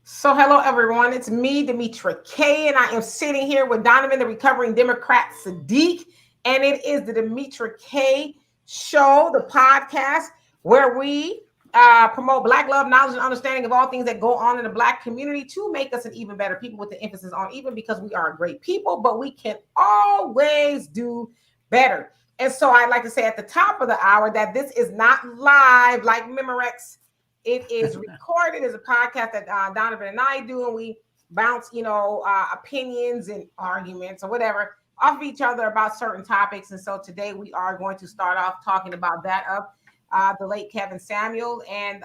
So hello everyone, it's me, Demetra K, and I am sitting here with Donovan, the recovering Democrat Sadiq, and it is the Demetra K Show, the podcast where we promote Black love, knowledge, and understanding of all things that go on in the Black community to make us an even better people, with the emphasis on even, because we are a great people, but we can always do better. And so I'd like to say at the top of the hour that this is not live like Memorex. It is recorded as a podcast that Donovan and I do, and we bounce, opinions and arguments or whatever off of each other about certain topics. And so today we are going to start off talking about that of the late Kevin Samuel and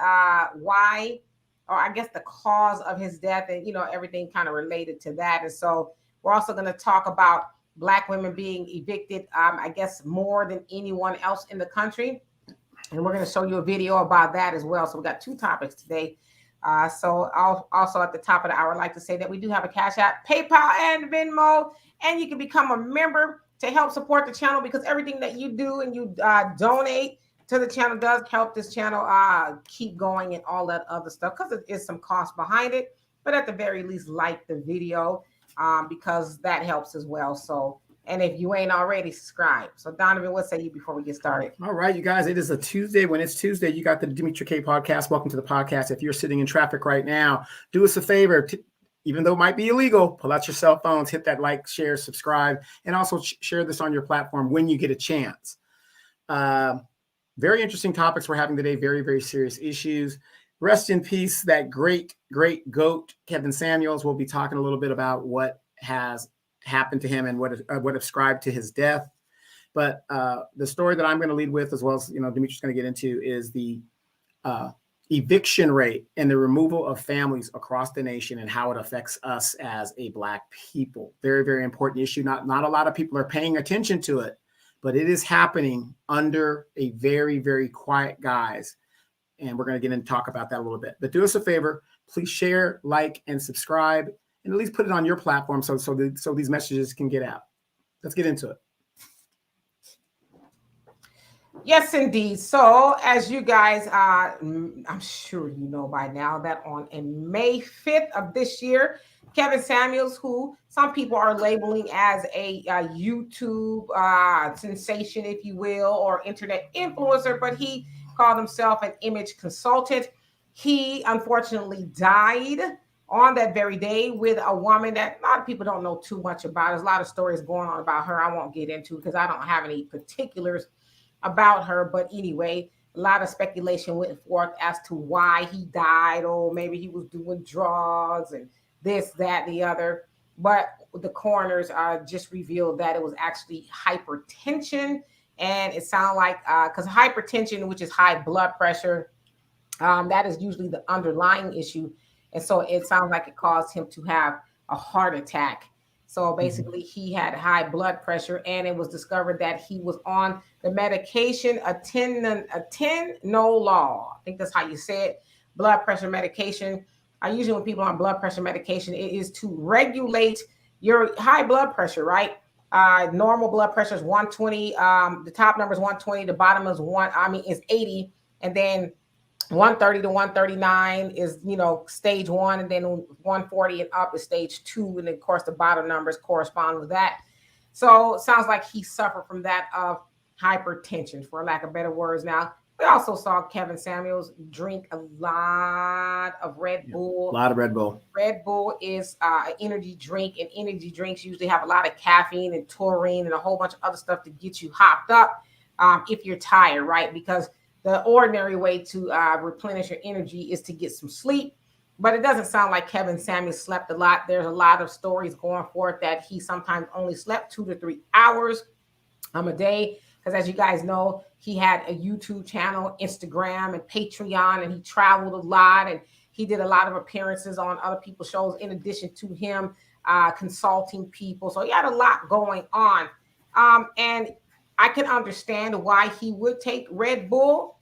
why, or I guess the cause of his death, and everything kind of related to that. And so we're also going to talk about Black women being evicted, I guess more than anyone else in the country. And we're going to show you a video about that as well. So we got two topics today. So I'll also at the top of the hour, I'd like to say that we do have a Cash App, PayPal, and Venmo. And you can become a member to help support the channel, because everything that you do and you donate to the channel does help this channel keep going and all that other stuff, because it is some cost behind it. But at the very least, like the video because that helps as well. So, and if you ain't already, subscribe. So, Donovan, what say you before we get started? All right, you guys, it is a Tuesday. When it's Tuesday, you got the Demetra K podcast. Welcome to the podcast. If you're sitting in traffic right now, do us a favor. Even though it might be illegal, pull out your cell phones, hit that like, share, subscribe, and also share this on your platform when you get a chance. Very interesting topics we're having today. Very, very serious issues. Rest in peace, that great, great GOAT, Kevin Samuels. We'll be talking a little bit about what has happened to him and what ascribed to his death. But the story that I'm going to lead with, as well as Demetra's going to get into, is the eviction rate and the removal of families across the nation and how it affects us as a Black people. Very, very important issue. Not a lot of people are paying attention to it, but it is happening under a very, very quiet guise. And we're going to get in and talk about that a little bit. But do us a favor, please share, like, and subscribe, and at least put it on your platform so these messages can get out. Let's get into it. Yes, indeed. So, as you guys, I'm sure you know by now that on May 5th of this year, Kevin Samuels, who some people are labeling as a YouTube sensation, if you will, or internet influencer, but he called himself an image consultant. He unfortunately died on that very day with a woman that a lot of people don't know too much about. There's a lot of stories going on about her I won't get into because I don't have any particulars about her. But anyway, a lot of speculation went forth as to why he died. Oh, maybe he was doing drugs and this, that, the other. But the coroners just revealed that it was actually hypertension. And it sounded like, because hypertension, which is high blood pressure, that is usually the underlying issue. And so it sounds like it caused him to have a heart attack. So basically, he had high blood pressure, and it was discovered that he was on the medication atenolol. I think that's how you say it. Blood pressure medication. Usually when people are on blood pressure medication, it is to regulate your high blood pressure, right? Normal blood pressure is 120. The top number is 120. The bottom is 80. And then 130 to 139 is, stage 1, and then 140 and up is stage 2. And of course, the bottom numbers correspond with that. So it sounds like he suffered from that of hypertension, for lack of better words. Now, we also saw Kevin Samuels drink a lot of Red Bull. A lot of Red Bull. Red Bull is an energy drink, and energy drinks usually have a lot of caffeine and taurine and a whole bunch of other stuff to get you hopped up if you're tired, right? Because the ordinary way to replenish your energy is to get some sleep. But it doesn't sound like Kevin Samuels slept a lot. There's a lot of stories going forth that he sometimes only slept 2 to 3 hours a day. Because as you guys know, he had a YouTube channel, Instagram, and Patreon, and he traveled a lot, and he did a lot of appearances on other people's shows in addition to him consulting people. So he had a lot going on. And I can understand why he would take Red Bull.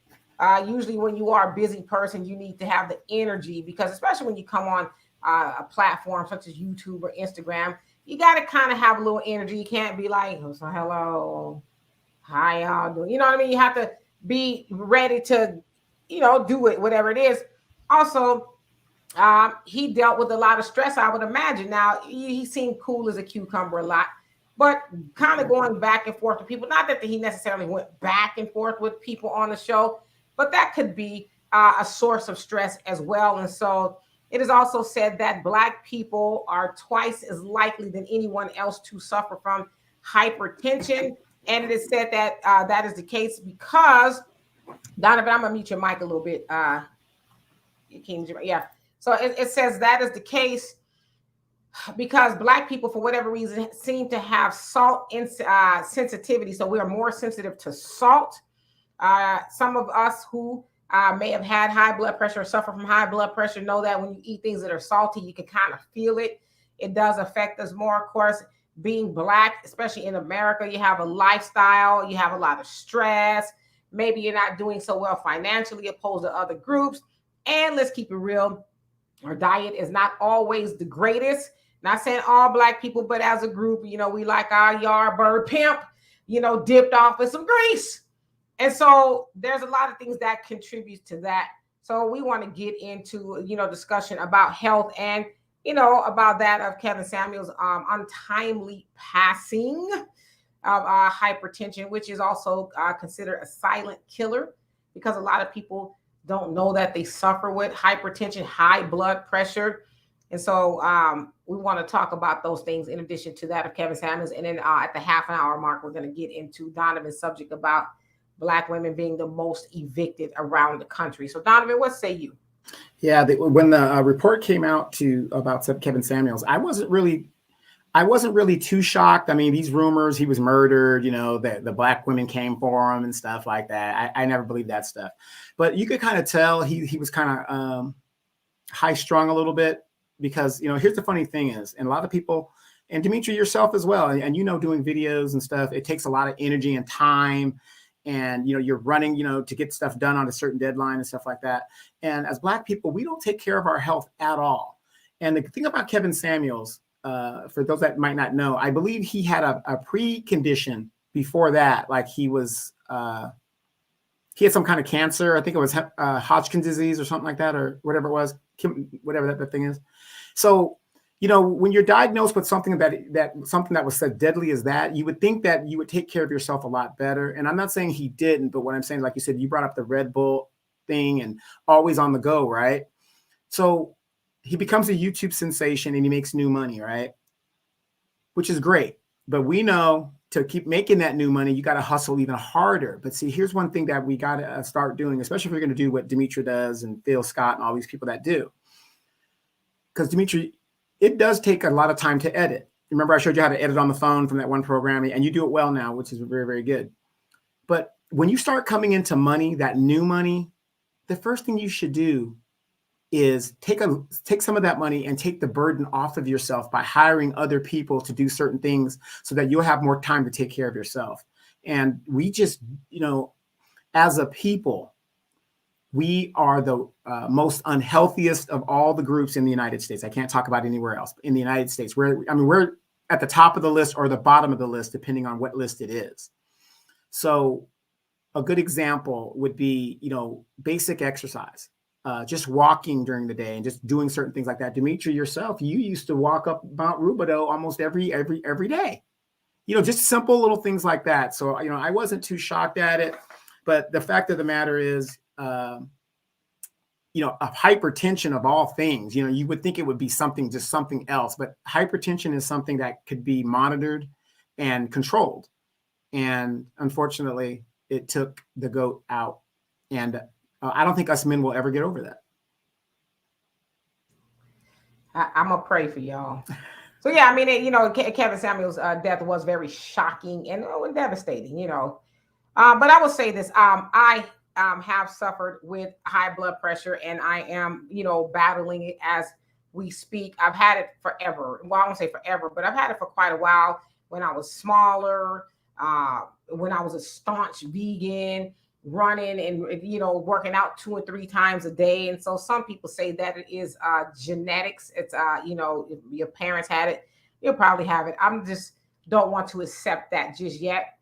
Usually when you are a busy person, you need to have the energy, because especially when you come on a platform such as YouTube or Instagram, you got to kind of have a little energy. You can't be like, oh, so hello, how y'all doing? You know what I mean? You have to be ready to, do it, whatever it is. Also, He dealt with a lot of stress, I would imagine. Now, he seemed cool as a cucumber a lot, but kind of going back and forth with people. Not that he necessarily went back and forth with people on the show, but that could be a source of stress as well. And so it is also said that Black people are twice as likely than anyone else to suffer from hypertension. And it is said that that is the case because, Donovan, I'm going to mute your mic a little bit. Yeah. So it says that is the case because Black people, for whatever reason, seem to have salt sensitivity. So we are more sensitive to salt. Some of us who may have had high blood pressure or suffer from high blood pressure know that when you eat things that are salty, you can kind of feel it. It does affect us more. Of course, being Black, especially in America, you have a lifestyle, you have a lot of stress. Maybe you're not doing so well financially opposed to other groups. And let's keep it real, our diet is not always the greatest. Not saying all Black people, but as a group, we like our Yardbird pimp, dipped off with some grease. And so there's a lot of things that contribute to that. So we want to get into, discussion about health and, about that of Kevin Samuels' untimely passing of hypertension, which is also considered a silent killer because a lot of people don't know that they suffer with hypertension, high blood pressure. And so we want to talk about those things in addition to that of Kevin Samuels. And then at the half an hour mark, we're going to get into Donovan's subject about Black women being the most evicted around the country. So Donovan, what say you? Yeah, when the report came out about Kevin Samuels, I wasn't really too shocked. I mean, these rumors, he was murdered, that the Black women came for him and stuff like that. I never believed that stuff. But you could kind of tell he was kind of high strung a little bit because, here's the funny thing is, and a lot of people, and Dimitri yourself as well, and doing videos and stuff, it takes a lot of energy and time. And, you're running, to get stuff done on a certain deadline and stuff like that. And as Black people, we don't take care of our health at all. And the thing about Kevin Samuels, for those that might not know, I believe he had a precondition before that. Like he had some kind of cancer. I think it was Hodgkin's disease or something like that, or whatever it was, whatever that thing is. So, when you're diagnosed with something that was so deadly as that, you would think that you would take care of yourself a lot better. And I'm not saying he didn't, but what I'm saying, like you said, you brought up the Red Bull thing and always on the go, right? So he becomes a YouTube sensation and he makes new money, right? Which is great. But we know to keep making that new money, you got to hustle even harder. But see, here's one thing that we got to start doing, especially if we're going to do what Dimitri does and Phil Scott and all these people that do. Because Dimitri, it does take a lot of time to edit. Remember, I showed you how to edit on the phone from that one program, and you do it well now, which is very, very good. But when you start coming into money, that new money, the first thing you should do is take some of that money and take the burden off of yourself by hiring other people to do certain things so that you'll have more time to take care of yourself. And we just, as a people, we are the most unhealthiest of all the groups in the United States. I can't talk about anywhere else. In the United States, we're at the top of the list or the bottom of the list, depending on what list it is. So a good example would be, basic exercise, just walking during the day and just doing certain things like that. Dimitri, yourself, you used to walk up Mount Rubidoux almost every day. Just simple little things like that. So, I wasn't too shocked at it. But the fact of the matter is, of hypertension of all things, you would think it would be something else, but hypertension is something that could be monitored and controlled. And unfortunately, it took the goat out. And I don't think us men will ever get over that. I'm going to pray for y'all. So, yeah, I mean, Kevin Samuels' death was very shocking and devastating, but I will say this. I have suffered with high blood pressure and I am, battling it as we speak. I've had it forever. Well, I won't say forever, but I've had it for quite a while when I was smaller, when I was a staunch vegan, running and, working out 2 and 3 times a day. And so some people say that it is genetics. It's, if your parents had it, you'll probably have it. I'm just don't want to accept that just yet.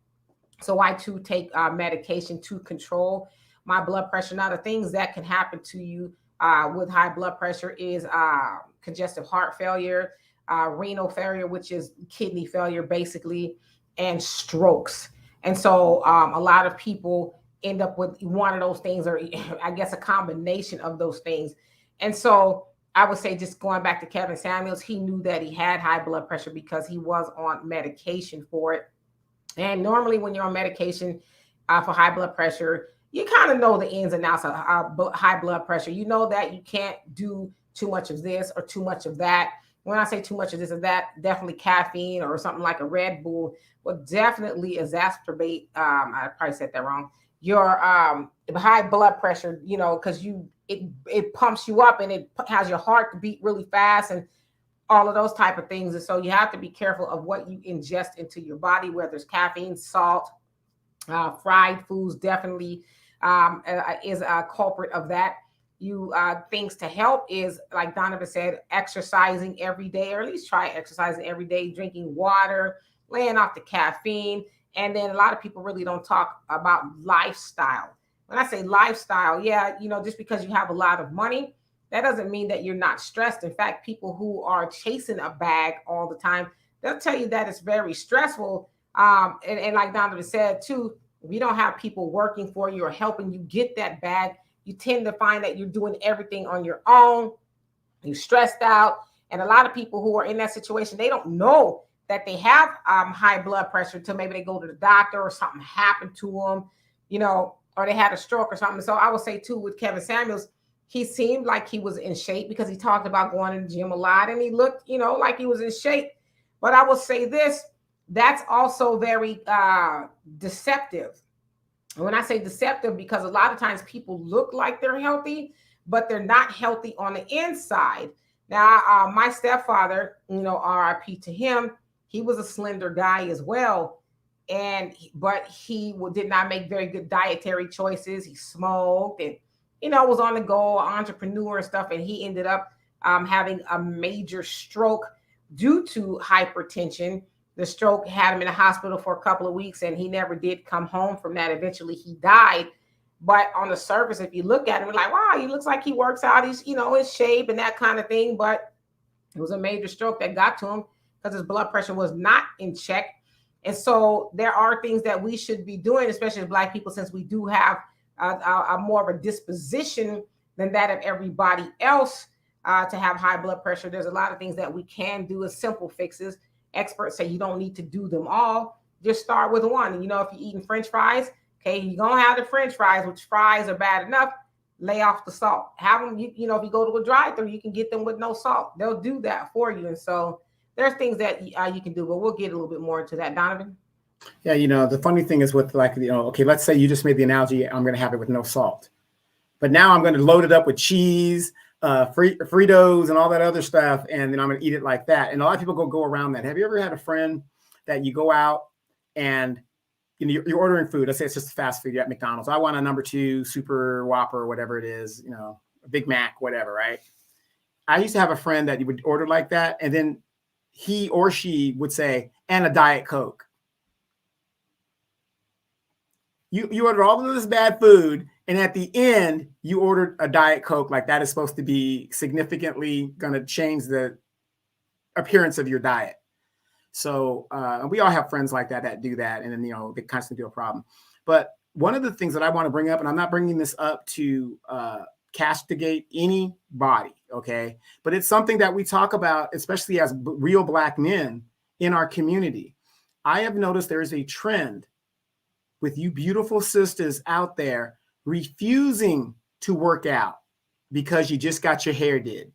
So I too take medication to control my blood pressure. Now, the things that can happen to you with high blood pressure is congestive heart failure, renal failure, which is kidney failure basically, and strokes. And so a lot of people end up with one of those things, or I guess a combination of those things. And so I would say, just going back to Kevin Samuels, he knew that he had high blood pressure because he was on medication for it. And normally when you're on medication for high blood pressure, you kind of know the ins and outs of high blood pressure. You know that you can't do too much of this or too much of that. When I say too much of this or that, definitely caffeine or something like a Red Bull will definitely exacerbate, I probably said that wrong, your high blood pressure, because it pumps you up and it has your heart beat really fast and all of those type of things. And so you have to be careful of what you ingest into your body, whether it's caffeine, salt, fried foods definitely is a culprit of that. Things to help is, like Donovan said, exercising every day, or at least try exercising every day, drinking water, laying off the caffeine. And then a lot of people really don't talk about lifestyle. When I say lifestyle, just because you have a lot of money, that doesn't mean that you're not stressed. In fact, people who are chasing a bag all the time, they'll tell you that it's very stressful. And like Donovan said too, if you don't have people working for you or helping you get that bag, you tend to find that you're doing everything on your own. You're stressed out. And a lot of people who are in that situation, they don't know that they have high blood pressure until maybe they go to the doctor or something happened to them, or they had a stroke or something. So I would say too, with Kevin Samuels, he seemed like he was in shape because he talked about going to the gym a lot and he looked, like he was in shape. But I will say this, that's also very deceptive. And when I say deceptive, because a lot of times people look like they're healthy, but they're not healthy on the inside. Now, my stepfather, RIP to him, he was a slender guy as well. But he did not make very good dietary choices. He smoked and, was on the go, entrepreneur and stuff. And he ended up having a major stroke due to hypertension. The stroke had him in the hospital for a couple of weeks and he never did come home from that. Eventually he died. But on the surface, if you look at him, you're like, wow, he looks like he works out. He's, in shape and that kind of thing. But it was a major stroke that got to him because his blood pressure was not in check. And so there are things that we should be doing, especially as Black people, since we do have a more of a disposition than that of everybody else to have high blood pressure. There's a lot of things that we can do as simple fixes. Experts say you don't need to do them all. Just start with one. If you're eating French fries, okay, you're going to have the French fries, which fries are bad enough. Lay off the salt. Have them, if you go to a drive-thru, you can get them with no salt. They'll do that for you. And so there's things that you can do, but we'll get a little bit more into that. Donovan? Yeah, the funny thing is with okay, let's say you just made the analogy, I'm going to have it with no salt. But now I'm going to load it up with cheese, Fritos and all that other stuff, and then I'm going to eat it like that. And a lot of people go around that. Have you ever had a friend that you go out and you're ordering food? Let's say it's just fast food. You're at McDonald's. I want a number 2 Super Whopper or whatever it is, a Big Mac, whatever, right? I used to have a friend that you would order like that, and then he or she would say, and a Diet Coke. You ordered all of this bad food, and at the end, you ordered a Diet Coke. Like that is supposed to be significantly going to change the appearance of your diet. So we all have friends like that do that, and then they constantly do a problem. But one of the things that I want to bring up, and I'm not bringing this up to castigate anybody, okay? But it's something that we talk about, especially as real Black men in our community. I have noticed there is a trend with you beautiful sisters out there refusing to work out because you just got your hair did.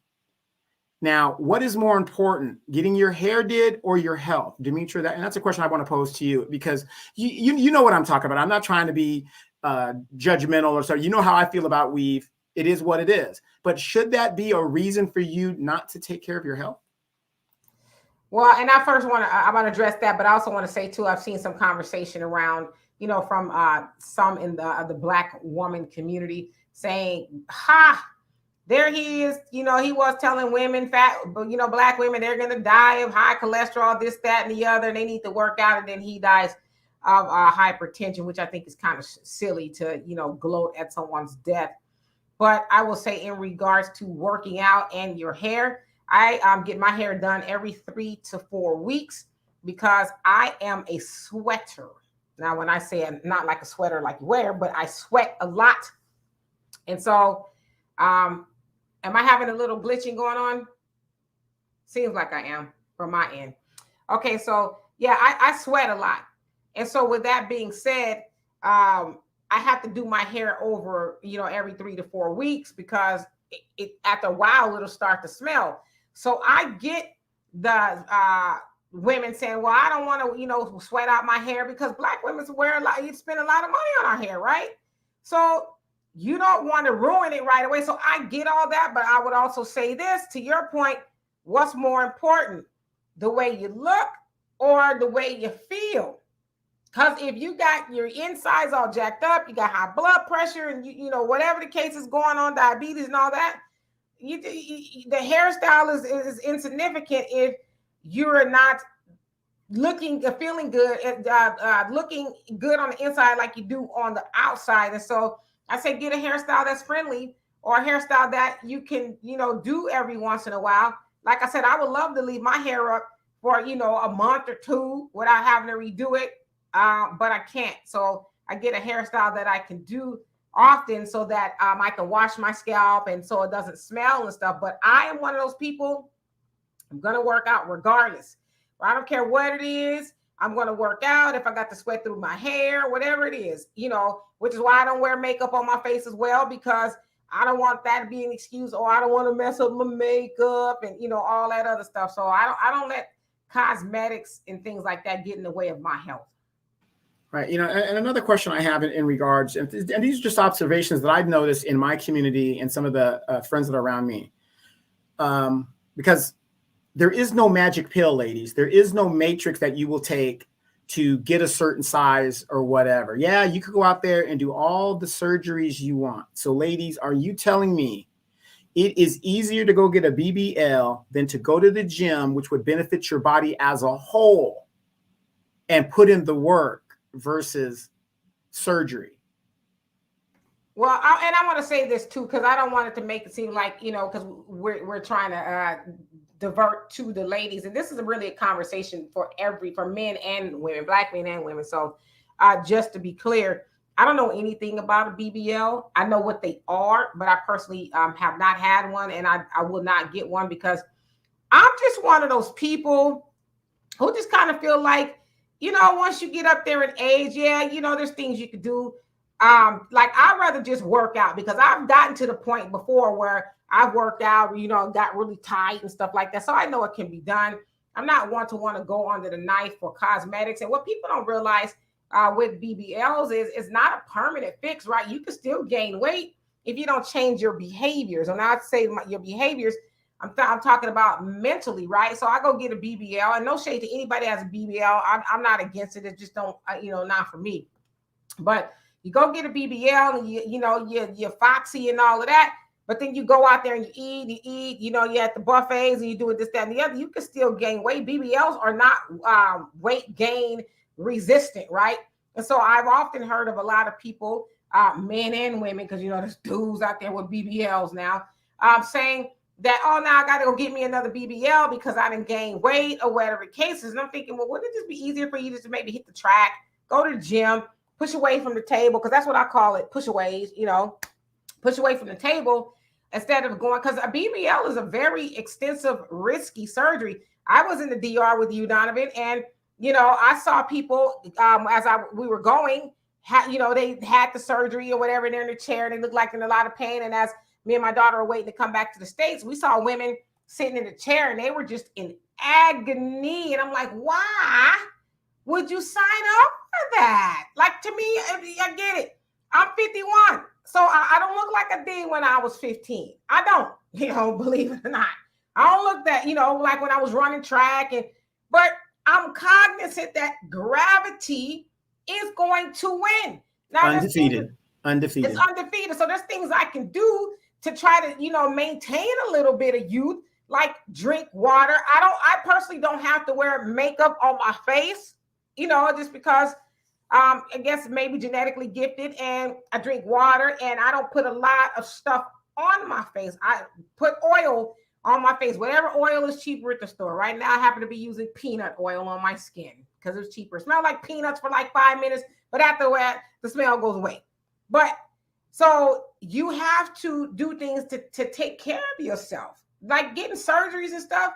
Now, what is more important, getting your hair did or your health? Demetra, that's a question I want to pose to you because you know what I'm talking about. I'm not trying to be judgmental or so. You know how I feel about weave. It is what it is. But should that be a reason for you not to take care of your health? Well, and I want to address that, but I also want to say too, I've seen some conversation around, from some in the Black woman community saying, there he is, he was telling women, Black women, they're going to die of high cholesterol, this, that, and the other, and they need to work out, and then he dies of hypertension, which I think is kind of silly to, gloat at someone's death. But I will say in regards to working out and your hair, I get my hair done every 3 to 4 weeks because I am a sweater. Now, when I say I'm not like a sweater like you wear, but I sweat a lot. And so, am I having a little glitching going on? Seems like I am from my end. Okay, so yeah, I sweat a lot. And so with that being said, I have to do my hair over, every 3 to 4 weeks because it after a while it'll start to smell. So I get the women saying, "Well, I don't want to, sweat out my hair because Black women wear a lot. You spend a lot of money on our hair, right? So you don't want to ruin it right away." So I get all that, but I would also say this to your point: what's more important, the way you look or the way you feel? Because if you got your insides all jacked up, you got high blood pressure, and whatever the case is going on, diabetes and all that, the hairstyle is insignificant if you're not feeling good, looking good on the inside like you do on the outside. And so I say get a hairstyle that's friendly or a hairstyle that you can, do every once in a while. Like I said, I would love to leave my hair up for, a month or two without having to redo it. But I can't. So I get a hairstyle that I can do often so that I can wash my scalp and so it doesn't smell and stuff. But I am one of those people, I'm going to work out regardless. I don't care what it is. I'm going to work out if I got to sweat through my hair, whatever it is, which is why I don't wear makeup on my face as well, because I don't want that to be an excuse. Or I don't want to mess up my makeup and, all that other stuff. So I don't let cosmetics and things like that get in the way of my health. Right. And another question I have in regards, and these are just observations that I've noticed in my community and some of the friends that are around me, because there is no magic pill, ladies. There is no matrix that you will take to get a certain size or whatever. Yeah, you could go out there and do all the surgeries you want. So ladies, are you telling me it is easier to go get a BBL than to go to the gym, which would benefit your body as a whole, and put in the work versus surgery? Well, I want to say this too, because I don't want it to make it seem like, because we're trying to divert to the ladies. And this is really a conversation for men and women, Black men and women. So just to be clear, I don't know anything about a BBL. I know what they are, but I personally have not had one, and I will not get one because I'm just one of those people who just kind of feel like, once you get up there in age, there's things you could do. Like I'd rather just work out, because I've gotten to the point before where I've worked out, got really tight and stuff like that. So I know it can be done. I'm not one to want to go under the knife for cosmetics. And what people don't realize with BBLs is it's not a permanent fix, right? You can still gain weight if you don't change your behaviors. And I'd say your behaviors, I'm talking about mentally, right? So I go get a BBL, and no shade to anybody that has a BBL. I'm not against it. It just don't, not for me. But you go get a BBL, and you're foxy and all of that. But then you go out there and you eat, you're at the buffets and you do it, this, that, and the other. You can still gain weight. BBLs are not weight gain resistant, right? And so I've often heard of a lot of people, men and women, because, there's dudes out there with BBLs now, saying that, oh, now I got to go get me another BBL because I didn't gain weight or whatever the case is. And I'm thinking, well, wouldn't it just be easier for you just to maybe hit the track, go to the gym, push away from the table, because that's what I call it, push aways, push away from the table instead of going, because a BBL is a very extensive, risky surgery. I was in the DR with you, Donovan, and, I saw people as we were going, they had the surgery or whatever, and they're in the chair, and they look like in a lot of pain. And as me and my daughter are waiting to come back to the States, we saw women sitting in the chair, and they were just in agony. And I'm like, why would you sign up for that? Like, to me, I get it. I'm 51. So I don't look like I did when I was 15. I don't, believe it or not. I don't look that, like when I was running track. But I'm cognizant that gravity is going to win. Now, Undefeated. It's undefeated. So there's things I can do to try to, maintain a little bit of youth, like drink water. I personally don't have to wear makeup on my face, just because I guess maybe genetically gifted, and I drink water, and I don't put a lot of stuff on my face. I put oil on my face, whatever oil is cheaper at the store. Right now, I happen to be using peanut oil on my skin because it's cheaper. It smells like peanuts for like 5 minutes, but after that, the smell goes away. But so you have to do things to take care of yourself, like getting surgeries and stuff.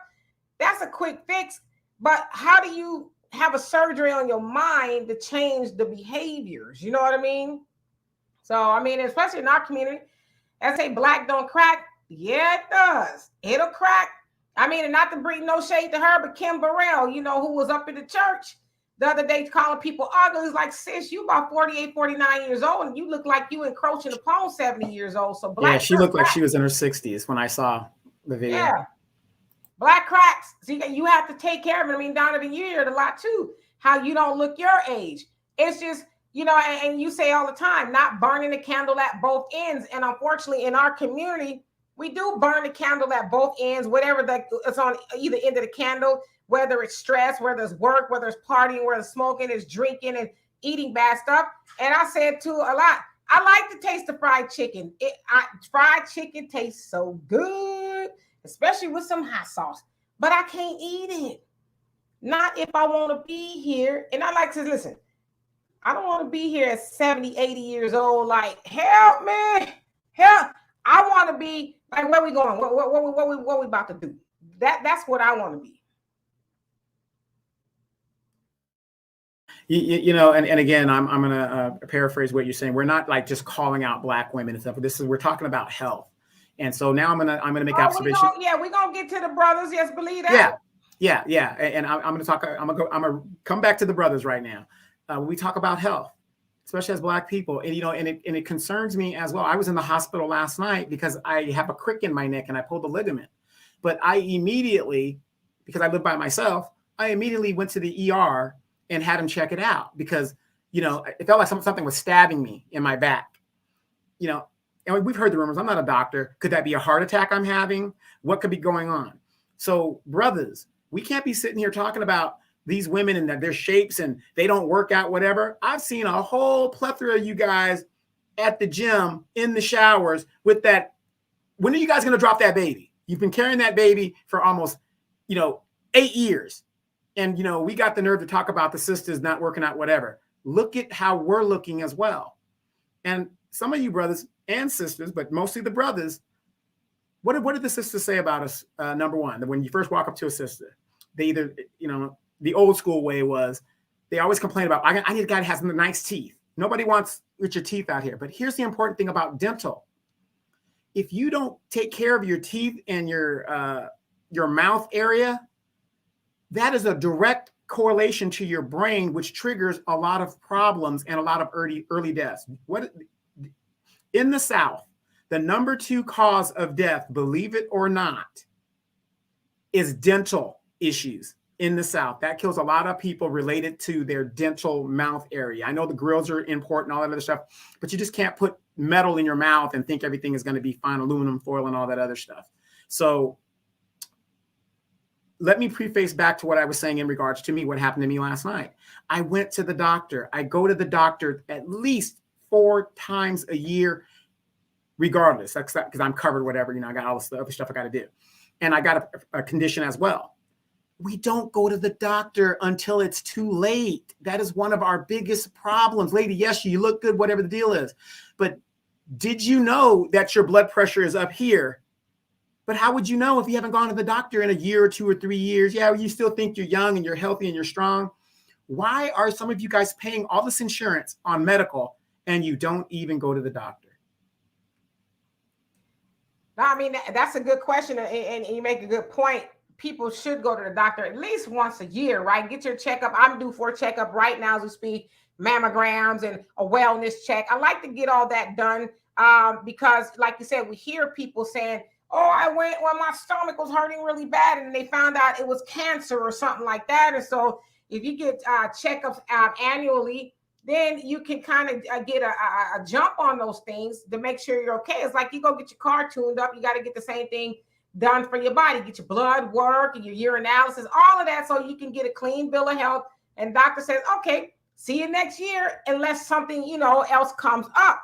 That's a quick fix. But how do you have a surgery on your mind to change the behaviors? You know what I mean? So, I mean, especially in our community, I say black don't crack. Yeah, it does. It'll crack. I mean, and not to bring no shade to her, but Kim Burrell, you know, who was up in the church the other day calling people ugly. It's like, sis, you about 48, 49 years old, and you look like you encroaching upon 70 years old. So black, yeah, she looked like she was in her 60s when I saw the video. Yeah. Black cracks. See, you have to take care of it. I mean, Donovan, you hear it a lot too, how you don't look your age. It's just, you know, and you say all the time, not burning the candle at both ends. And unfortunately, in our community, we do burn the candle at both ends, whatever it's on either end of the candle, whether it's stress, whether it's work, whether it's partying, whether it's smoking, it's drinking and eating bad stuff. And I said too a lot, I like to taste the fried chicken. Fried chicken tastes so good, especially with some hot sauce, but I can't eat it. Not if I want to be here. And I like to listen, I don't want to be here at 70, 80 years old. Like, help me, help. I want to be like, where we going? What we about to do? That's what I want to be. You know, and again, I'm going to paraphrase what you're saying. We're not like just calling out black women and stuff. We're talking about health. And so now I'm gonna make observations. We're gonna get to the brothers. Yes, believe that. Yeah. And I'm gonna come back to the brothers right now. When we talk about health, especially as black people, and you know, and it concerns me as well. I was in the hospital last night because I have a crick in my neck and I pulled the ligament. But I immediately, because I live by myself, I immediately went to the ER and had him check it out because, you know, it felt like something was stabbing me in my back. You know. And we've heard the rumors. I'm not a doctor. Could that be a heart attack I'm having? What could be going on? So, brothers, we can't be sitting here talking about these women and their shapes and they don't work out, whatever. I've seen a whole plethora of you guys at the gym in the showers with that. When are you guys going to drop that baby? You've been carrying that baby for almost, 8 years. And, we got the nerve to talk about the sisters not working out, whatever. Look at how we're looking as well. And some of you brothers and sisters, but mostly the brothers, what did the sisters say about us? Number one, when you first walk up to a sister, they either, the old school way was they always complain about, I need a guy that has nice teeth. Nobody wants with your teeth out here. But here's the important thing about dental. If you don't take care of your teeth and your mouth area, that is a direct correlation to your brain, which triggers a lot of problems and a lot of early deaths. In the South, the number 2 cause of death, believe it or not, is dental issues in the South. That kills a lot of people related to their dental mouth area. I know the grills are important, all that other stuff, but you just can't put metal in your mouth and think everything is going to be fine, aluminum foil and all that other stuff. So let me preface back to what I was saying in regards to me, what happened to me last night. I went to the doctor. I go to the doctor at least 4 times a year, regardless, because I'm covered, whatever, I got all the other stuff I got to do. And I got a condition as well. We don't go to the doctor until it's too late. That is one of our biggest problems. Lady, yes, you look good, whatever the deal is. But did you know that your blood pressure is up here? But how would you know if you haven't gone to the doctor in a year or 2 or 3 years? Yeah, you still think you're young and you're healthy and you're strong. Why are some of you guys paying all this insurance on medical and you don't even go to the doctor? I mean, that's a good question. And you make a good point. People should go to the doctor at least once a year, right? Get your checkup. I'm due for a checkup right now as we speak, mammograms and a wellness check. I like to get all that done because, like you said, we hear people saying, oh, I went when my stomach was hurting really bad and they found out it was cancer or something like that. And so if you get checkups annually, then you can kind of get a jump on those things to make sure you're okay. It's like you go get your car tuned up. You got to get the same thing done for your body. Get your blood work and your urinalysis, all of that, so you can get a clean bill of health. And doctor says, okay, See you next year, unless something, else comes up.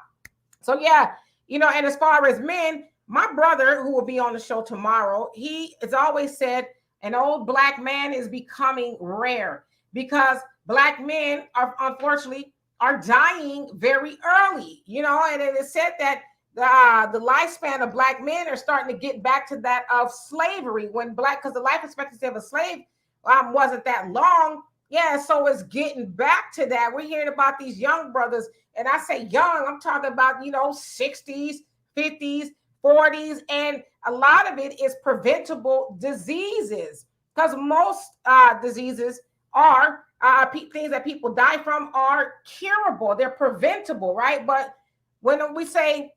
So yeah, and as far as men, my brother, who will be on the show tomorrow, he has always said an old black man is becoming rare because black men are unfortunately are dying very early, and it is said that the lifespan of black men are starting to get back to that of slavery because the life expectancy of a slave wasn't that long. Yeah, so it's getting back to that. We're hearing about these young brothers, and I say young, I'm talking about 60s, 50s, 40s, and a lot of it is preventable diseases because most diseases are things that people die from are curable. They're preventable, right? But when we say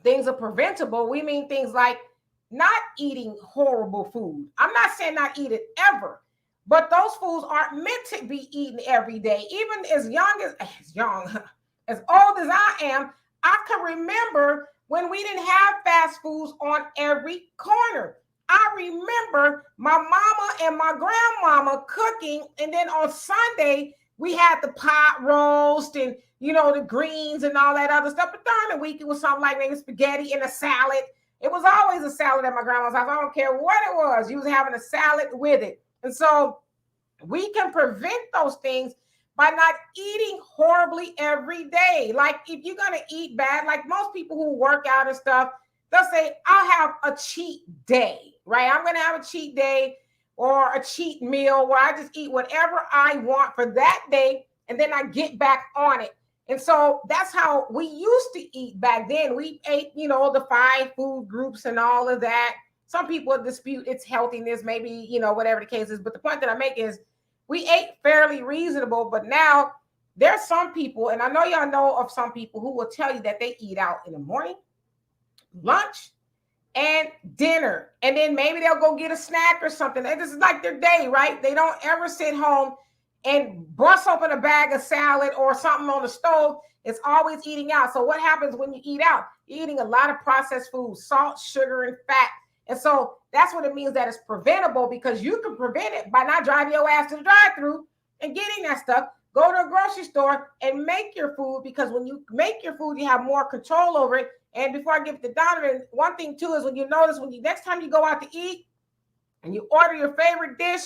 things are preventable, we mean things like not eating horrible food. I'm not saying not eat it ever, but those foods aren't meant to be eaten every day. Even as as old as I am, I can remember when we didn't have fast foods on every corner. I remember my mama and my grandmama cooking, and then on Sunday we had the pot roast and the greens and all that other stuff. But during the week it was something like maybe spaghetti and a salad. It was always a salad at my grandma's house. I don't care what it was. You was having a salad with it. And so we can prevent those things by not eating horribly every day. Like if you're going to eat bad, like most people who work out and stuff, they'll say, I'll have a cheat day, right? I'm going to have a cheat day or a cheat meal where I just eat whatever I want for that day, and then I get back on it. And so that's how we used to eat back then. We ate, the 5 food groups and all of that. Some people dispute its healthiness, maybe, whatever the case is. But the point that I make is we ate fairly reasonable, but now there's some people, and I know y'all know of some people who will tell you that they eat out in the morning, lunch, and dinner. And then maybe they'll go get a snack or something. This is like their day, right? They don't ever sit home and bust open a bag of salad or something on the stove. It's always eating out. So what happens when you eat out? You're eating a lot of processed food, salt, sugar, and fat. And so that's what it means that it's preventable, because you can prevent it by not driving your ass to the drive-thru and getting that stuff. Go to a grocery store and make your food, because when you make your food, you have more control over it. And before I give it to Donovan, one thing too is when you notice next time you go out to eat and you order your favorite dish,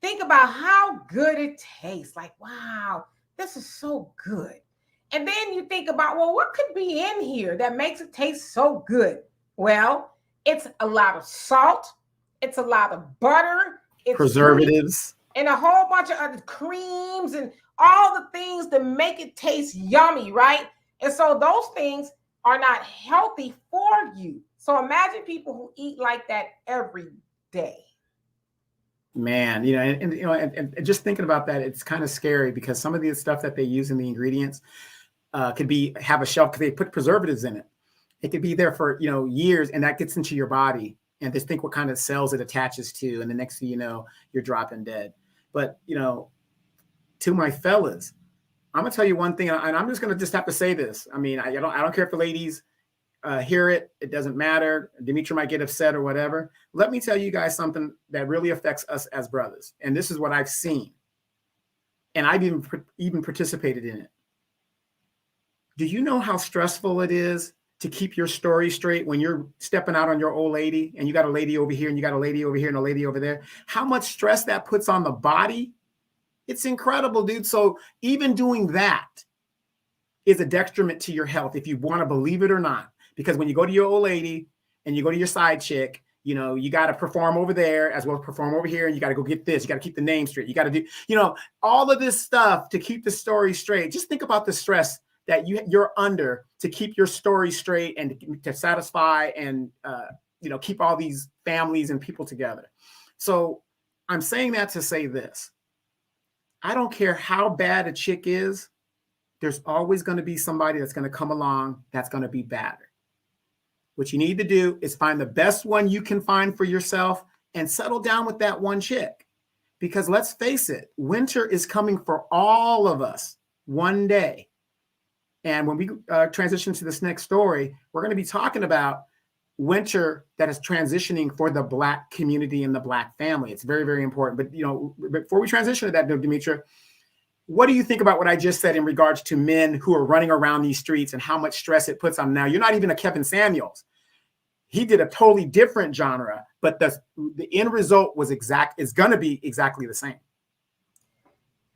think about how good it tastes. Like, wow, this is so good. And then you think about, well, what could be in here that makes it taste so good? Well, it's a lot of salt. It's a lot of butter. It's preservatives. And a whole bunch of other creams and all the things that make it taste yummy, right? And so those things are not healthy for you. So imagine people who eat like that every day. Man, and just thinking about that, it's kind of scary, because some of the stuff that they use in the ingredients could have a shelf because they put preservatives in it. It could be there for years, and that gets into your body, and just think what kind of cells it attaches to, and the next thing you know, you're dropping dead. But to my fellas, I'm gonna tell you one thing, and I'm just gonna have to say this. I mean, I don't care if the ladies hear it. It doesn't matter. Demetri might get upset or whatever. Let me tell you guys something that really affects us as brothers. And this is what I've seen. And I've even participated in it. Do you know how stressful it is to keep your story straight when you're stepping out on your old lady and you got a lady over here and you got a lady over here and a lady over there? How much stress that puts on the body? It's incredible, dude. So even doing that is a detriment to your health, if you want to believe it or not. Because when you go to your old lady and you go to your side chick, you got to perform over there as well as perform over here. And you got to go get this. You got to keep the name straight. You got to do, all of this stuff to keep the story straight. Just think about the stress that you're under to keep your story straight and to satisfy and, keep all these families and people together. So I'm saying that to say this. I don't care how bad a chick is. There's always going to be somebody that's going to come along that's going to be badder. What you need to do is find the best one you can find for yourself and settle down with that one chick. Because let's face it, winter is coming for all of us one day. And when we transition to this next story, we're going to be talking about winter that is transitioning for the Black community and the Black family. It's very, very important. But, before we transition to that, Demetri, What do you think about what I just said in regards to men who are running around these streets and how much stress it puts on them? Now, you're not even a Kevin Samuels. He did a totally different genre, but the end result is going to be exactly the same.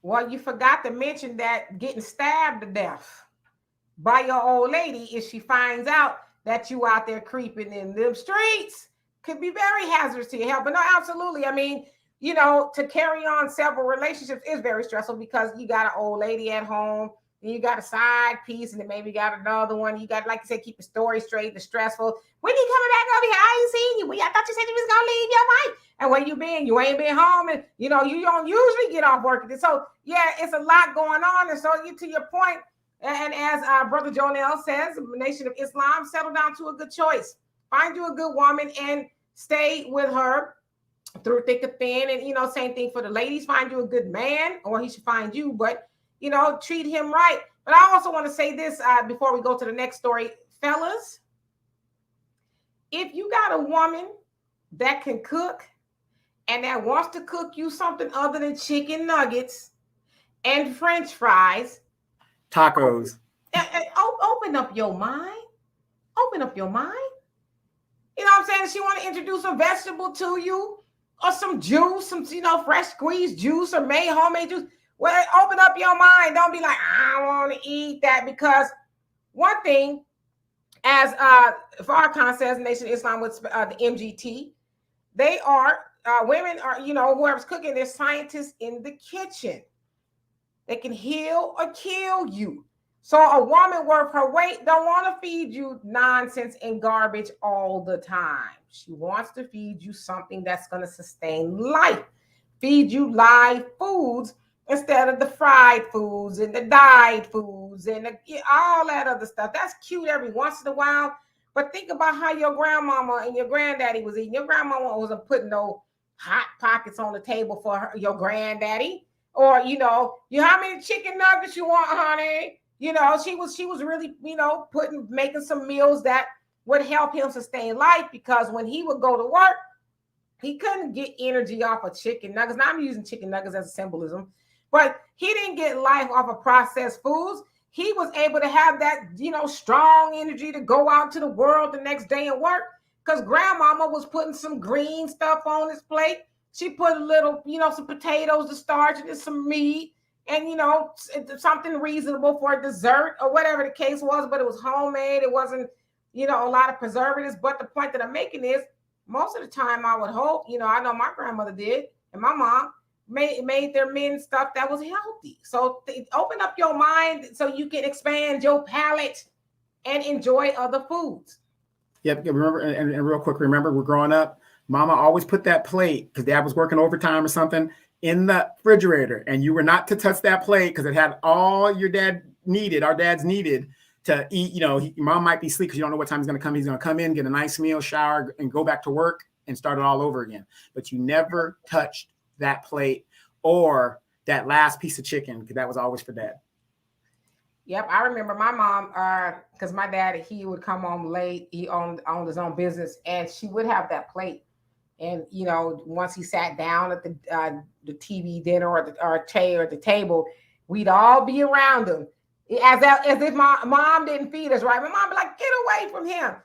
Well, you forgot to mention that getting stabbed to death by your old lady, if she finds out that you out there creeping in them streets, could be very hazardous to your health. But no, absolutely. I mean, you know, to carry on several relationships is very stressful because you got an old lady at home, and you got a side piece, and then maybe you got another one. You got, like you said, keep the story straight, the stressful. When you coming back over here? I ain't seen you. I thought you said you was gonna leave your wife. And where you been? You ain't been home, and you know you don't usually get off work. So yeah, it's a lot going on. And so you, to your point, and as Brother Jonel says, the Nation of Islam, settle down to a good choice. Find you a good woman and stay with her through thick and thin. And you know, same thing for the ladies. Find you a good man, or he should find you, but you know, treat him right. But I also want to say this before we go to the next story, fellas. If you got a woman that can cook and that wants to cook you something other than chicken nuggets and French fries, tacos, open up your mind. Open up your mind. You know what I'm saying? She want to introduce a vegetable to you or some juice, some, you know, fresh squeezed juice or homemade juice. Well, open up your mind. Don't be like, I want to eat that. Because one thing, as Farrakhan says, Nation of Islam with the MGT, they are, women are, you know, whoever's cooking, they're scientists in the kitchen. They can heal or kill you. So a woman worth her weight don't want to feed you nonsense and garbage all the time. She wants to feed you something that's going to sustain life. Feed you live foods instead of the fried foods and the dyed foods and all that other stuff. That's cute every once in a while. But think about how your grandmama and your granddaddy was eating. Your grandmama wasn't putting no hot pockets on the table for your granddaddy. Or, you know, how many chicken nuggets you want, honey? You know, she was really, you know, making some meals that would help him sustain life, because when he would go to work, he couldn't get energy off of chicken nuggets. Now I'm using chicken nuggets as a symbolism, but he didn't get life off of processed foods. He was able to have that, you know, strong energy to go out to the world the next day and work, because grandmama was putting some green stuff on his plate. She put a little, you know, some potatoes to starch and some meat and, you know, something reasonable for a dessert or whatever the case was, but it was homemade. It wasn't, you know, a lot of preservatives. But the point that I'm making is most of the time I would hope, you know, I know my grandmother did and my mom made their men stuff that was healthy. So open up your mind so you can expand your palate and enjoy other foods. Yep. Remember, and real quick, remember, we're growing up. Mama always put that plate, because dad was working overtime or something, in the refrigerator. And you were not to touch that plate because it had all your dad needed, our dads needed to eat. You know, mom might be asleep because you don't know what time he's going to come. He's going to come in, get a nice meal, shower, and go back to work and start it all over again. But you never touched that plate or that last piece of chicken, because that was always for dad. Yep, I remember my mom, because my dad, he would come home late. He owned his own business, and she would have that plate. And, you know, once he sat down at the TV dinner or chair or the table, we'd all be around him as if my mom didn't feed us, right? My mom be like, get away from him.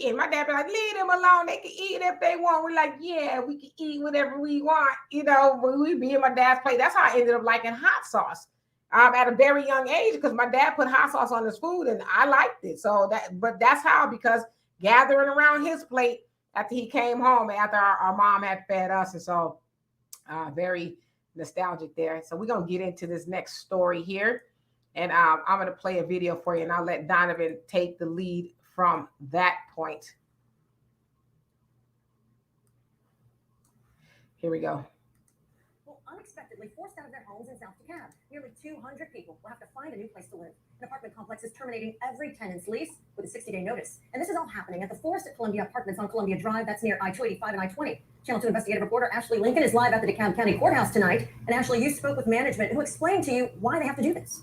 And my dad be like, leave them alone. They can eat if they want. We're like, yeah, we can eat whatever we want. You know, when we be in my dad's plate. That's how I ended up liking hot sauce at a very young age, because my dad put hot sauce on his food and I liked it. So but that's how, because gathering around his plate after he came home, after our mom had fed us. And so very nostalgic there. So we're going to get into this next story here. And I'm going to play a video for you, and I'll let Donovan take the lead from that point. Here we go. Unexpectedly forced out of their homes in South DeKalb. Nearly 200 people will have to find a new place to live. An apartment complex is terminating every tenant's lease with a 60-day notice. And this is all happening at the Forest at Columbia Apartments on Columbia Drive. That's near I-285 and I-20. Channel 2 investigative reporter Ashley Lincoln is live at the DeKalb County Courthouse tonight. And Ashley, you spoke with management who explained to you why they have to do this.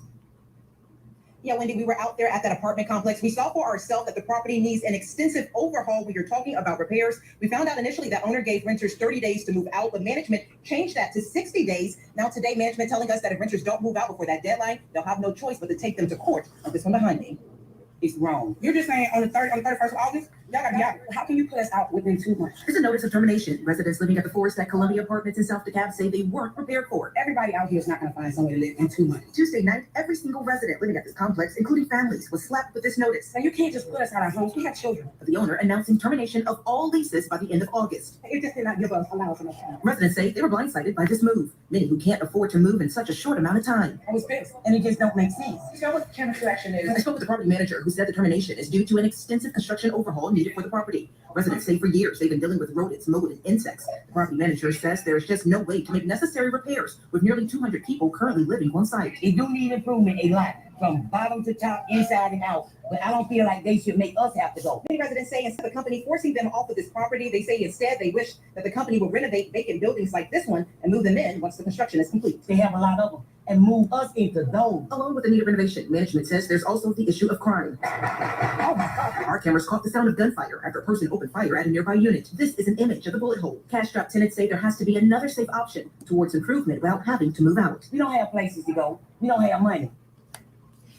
Yeah, Wendy, we were out there at that apartment complex. We saw for ourselves that the property needs an extensive overhaul. We are talking about repairs. We found out initially that owner gave renters 30 days to move out, but management changed that to 60 days. Now today, management telling us that if renters don't move out before that deadline, they'll have no choice but to take them to court. This one behind me. It's wrong. You're just saying on the 31st of August? Yeah. How can you put us out within 2 months? There's a notice of termination. Residents living at the Forest at Columbia Apartments in South DeKalb say they weren't prepared for it. Everybody out here is not going to find somewhere to live in 2 months. Tuesday night, every single resident living at this complex, including families, was slapped with this notice. Now you can't just put us out of our homes. We have children. The owner announcing termination of all leases by the end of August. It just did not allow us enough time. Residents say they were blindsided by this move. Many who can't afford to move in such a short amount of time. I was pissed, and it just don't make sense. You know what the chemical action is? I spoke with the property manager who said the termination is due to an extensive construction overhaul needed for the property. Residents say for years they've been dealing with rodents, mold, and insects. The property manager says there is just no way to make necessary repairs with nearly 200 people currently living on site. It do need improvement a lot, from bottom to top, inside and out. But I don't feel like they should make us have to go. Many residents say instead of the company forcing them off of this property, they say instead they wish that the company would renovate vacant buildings like this one and move them in once the construction is complete. They have a lot of them and move us into those. Along with the need of renovation, management says there's also the issue of crime. Oh my God. Our cameras caught the sound of gunfire after a person opened fire at a nearby unit. This is an image of the bullet hole. Cash-strapped tenants say there has to be another safe option towards improvement without having to move out. We don't have places to go. We don't have money.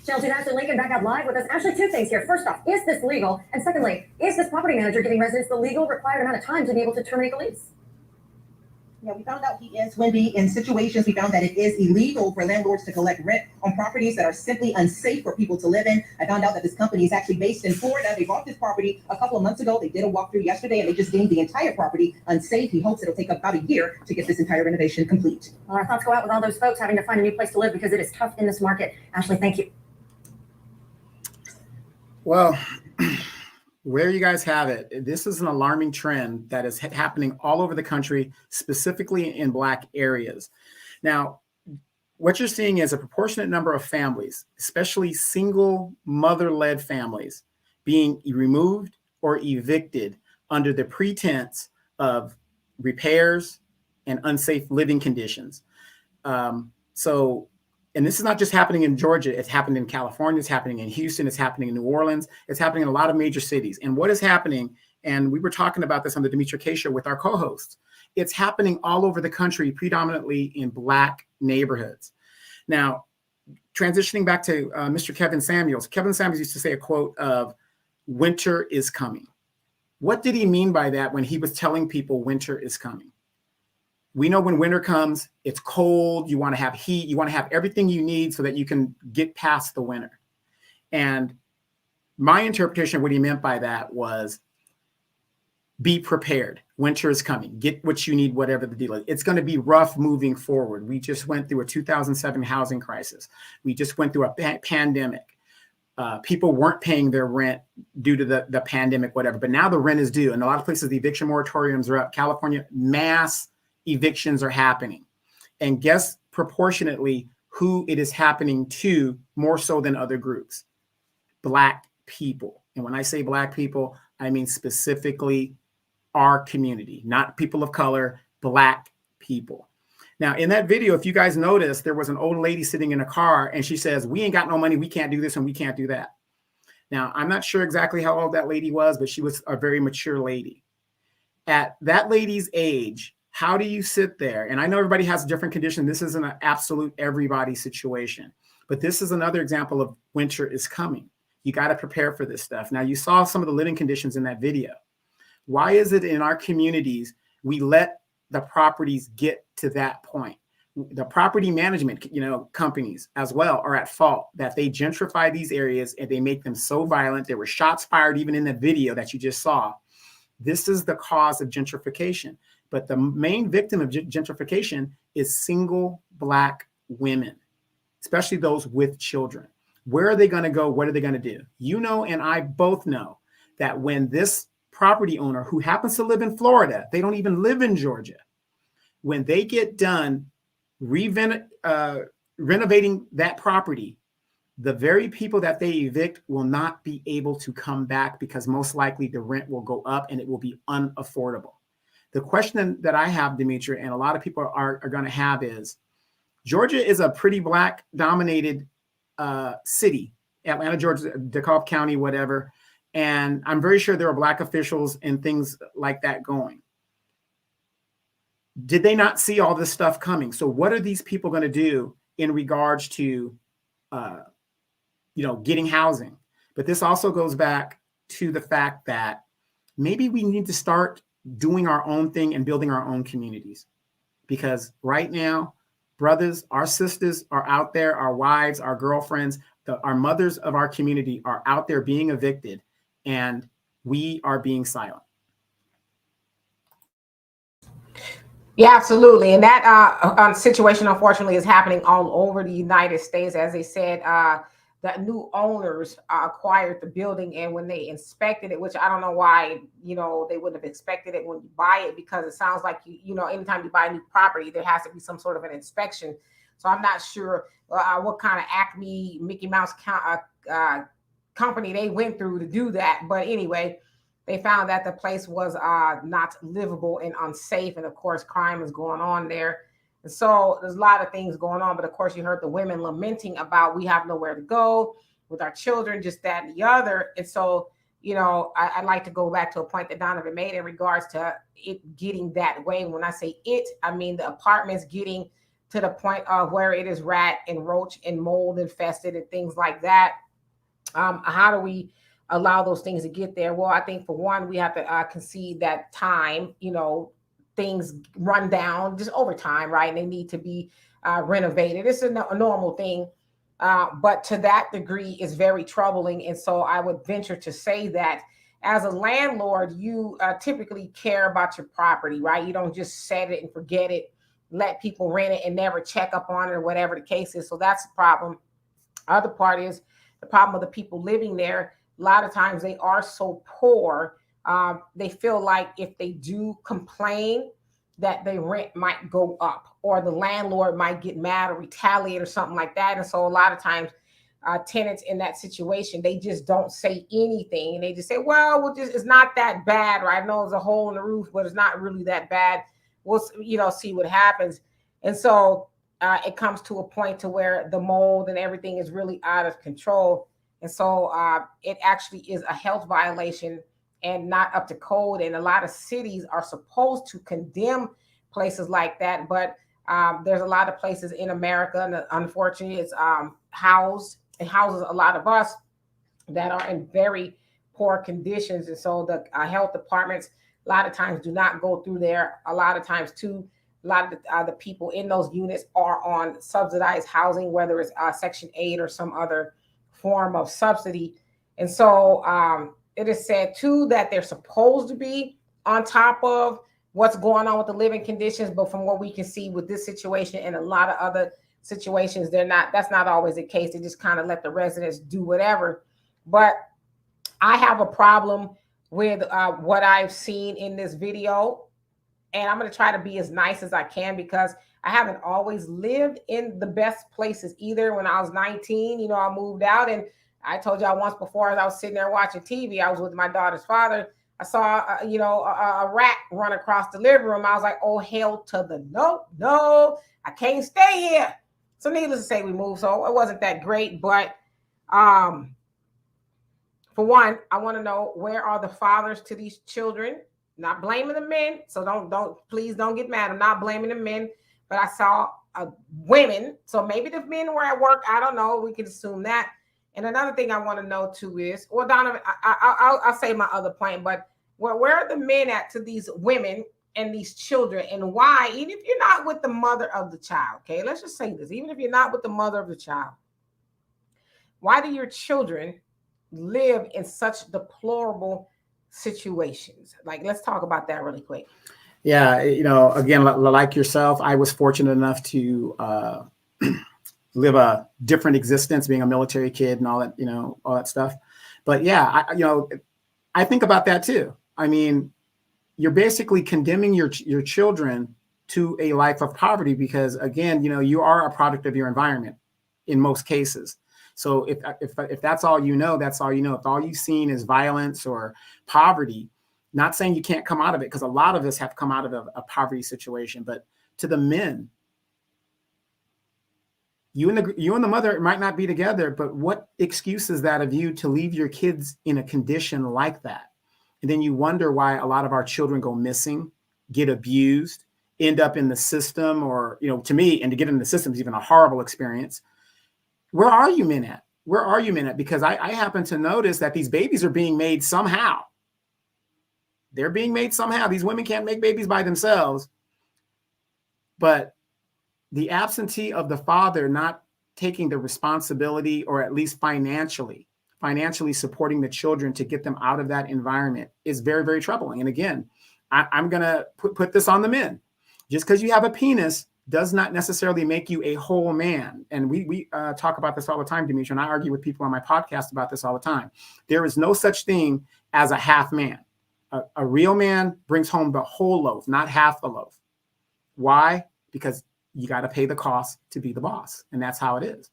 Channel 2 National Lincoln back out live with us. Actually, two things here. First off, is this legal? And secondly, is this property manager giving residents the legal required amount of time to be able to terminate the lease? Yeah, we found out he is, Wendy. In situations, we found that it is illegal for landlords to collect rent on properties that are simply unsafe for people to live in. I found out that this company is actually based in Florida. They bought this property a couple of months ago. They did a walkthrough yesterday, and they just deemed the entire property unsafe. He hopes it'll take about a year to get this entire renovation complete. Well, our thoughts go out with all those folks having to find a new place to live because it is tough in this market. Ashley, thank you. Well, where you guys have it, this is an alarming trend that is happening all over the country, specifically in Black areas. Now, what you're seeing is a proportionate number of families, especially single mother-led families, being removed or evicted under the pretense of repairs and unsafe living conditions. And this is not just happening in Georgia. It's happened in California. It's happening in Houston. It's happening in New Orleans. It's happening in a lot of major cities. And what is happening, and we were talking about this on the Demetra K Show with our co-hosts, it's happening all over the country, predominantly in Black neighborhoods. Now, transitioning back to Mr. Kevin Samuels used to say a quote of, "Winter is coming." What did he mean by that when he was telling people winter is coming? We know when winter comes, it's cold, you want to have heat, you want to have everything you need so that you can get past the winter. And my interpretation of what he meant by that was, be prepared. Winter is coming. Get what you need, whatever the deal is. It's going to be rough moving forward. We just went through a 2007 housing crisis. We just went through a pandemic. People weren't paying their rent due to the pandemic, whatever. But now the rent is due. And a lot of places, the eviction moratoriums are up. California, mass evictions are happening. And guess proportionately who it is happening to more so than other groups? Black people. And when I say Black people, I mean specifically our community, not people of color, Black people. Now, in that video, if you guys notice, there was an old lady sitting in a car and she says, "We ain't got no money. We can't do this and we can't do that." Now, I'm not sure exactly how old that lady was, but she was a very mature lady. At that lady's age, how do you sit there? And I know everybody has a different condition. This isn't an absolute everybody situation, but this is another example of winter is coming. You got to prepare for this stuff. Now, you saw some of the living conditions in that video. Why is it in our communities we let the properties get to that point? The property management, companies as well are at fault that they gentrify these areas and they make them so violent. There were shots fired even in the video that you just saw. This is the cause of gentrification. But the main victim of gentrification is single Black women, especially those with children. Where are they going to go? What are they going to do? You know, and I both know that when this property owner who happens to live in Florida, they don't even live in Georgia, when they get done renovating that property, the very people that they evict will not be able to come back because most likely the rent will go up and it will be unaffordable. The question that I have, Demetra, and a lot of people are going to have is, Georgia is a pretty Black dominated city Atlanta, Georgia, DeKalb County, whatever. And I'm very sure there are Black officials and things like that going. Did they not see all this stuff coming? So what are these people going to do in regards to, getting housing? But this also goes back to the fact that maybe we need to start doing our own thing and building our own communities. Because right now, brothers, our sisters are out there, our wives, our girlfriends, our mothers of our community are out there being evicted, and we are being silent. Yeah, absolutely. And that situation, unfortunately, is happening all over the United States. As they said, the new owners acquired the building, and when they inspected it, which I don't know why, they wouldn't have expected it when you buy it, because it sounds like, anytime you buy a new property, there has to be some sort of an inspection. So I'm not sure what kind of Acme Mickey Mouse company they went through to do that. But anyway, they found that the place was not livable and unsafe. And of course, crime is going on there. And so there's a lot of things going on. But of course, you heard the women lamenting about, we have nowhere to go with our children, just that and the other. And so, I'd like to go back to a point that Donovan made in regards to it getting that way. When I say it, I mean the apartments getting to the point of where it is rat and roach and mold infested and things like that. How do we allow those things to get there? Well, I think for one, we have to concede that time, things run down just over time, right? And they need to be renovated. It's a normal thing. But to that degree is very troubling. And so I would venture to say that as a landlord, you typically care about your property, right? You don't just set it and forget it, let people rent it and never check up on it or whatever the case is. So that's the problem. Other part is the problem of the people living there. A lot of times they are so poor, they feel like if they do complain that their rent might go up or the landlord might get mad or retaliate or something like that. And so a lot of times tenants in that situation, they just don't say anything. And they just say, well, it's not that bad, right? I know there's a hole in the roof, but it's not really that bad. We'll, see what happens. And so it comes to a point to where the mold and everything is really out of control. And so it actually is a health violation and not up to code. And a lot of cities are supposed to condemn places like that. But there's a lot of places in America, and unfortunately, it houses a lot of us that are in very poor conditions. And so the health departments, a lot of times, do not go through there. A lot of times, too, a lot of the people in those units are on subsidized housing, whether it's Section 8 or some other form of subsidy. And so it is said too that they're supposed to be on top of what's going on with the living conditions, but from what we can see with this situation and a lot of other situations, that's not always the case. They just kind of let the residents do whatever. But I have a problem with what I've seen in this video, and I'm going to try to be as nice as I can, because I haven't always lived in the best places either. When I was 19, I moved out, and I told y'all once before, as I was sitting there watching TV, I was with my daughter's father. I saw, a rat run across the living room. I was like, oh, hell to the no, I can't stay here. So needless to say, we moved. So it wasn't that great. But for one, I want to know, where are the fathers to these children? Not blaming the men. So please don't get mad. I'm not blaming the men. But I saw women. So maybe the men were at work. I don't know. We can assume that. And another thing I want to know too is, well, Donovan, I'll say my other point, but where are the men at to these women and these children, and why? Even if you're not with the mother of the child, okay, let's just say this, even if you're not with the mother of the child, why do your children live in such deplorable situations? Like, let's talk about that really quick. Yeah, again, like yourself, I was fortunate enough to live a different existence, being a military kid and all that, all that stuff. But yeah, I think about that too. I mean, you're basically condemning your children to a life of poverty, because again, you are a product of your environment in most cases. So if that's all that's all you know. If all you've seen is violence or poverty, not saying you can't come out of it, because a lot of us have come out of a poverty situation, but to the men, You and the mother might not be together, but what excuse is that of you to leave your kids in a condition like that? And then you wonder why a lot of our children go missing, get abused, end up in the system, or, to me, and to get in the system is even a horrible experience. Where are you men at? Where are you men at? Because I happen to notice that these babies are being made somehow. They're being made somehow. These women can't make babies by themselves. But the absentee of the father not taking the responsibility, or at least financially supporting the children to get them out of that environment, is very, very troubling. And again, I'm going to put this on the men. Just because you have a penis does not necessarily make you a whole man. And we talk about this all the time, Demetri, and I argue with people on my podcast about this all the time. There is no such thing as a half man. A real man brings home the whole loaf, not half the loaf. Why? Because you got to pay the cost to be the boss. And that's how it is.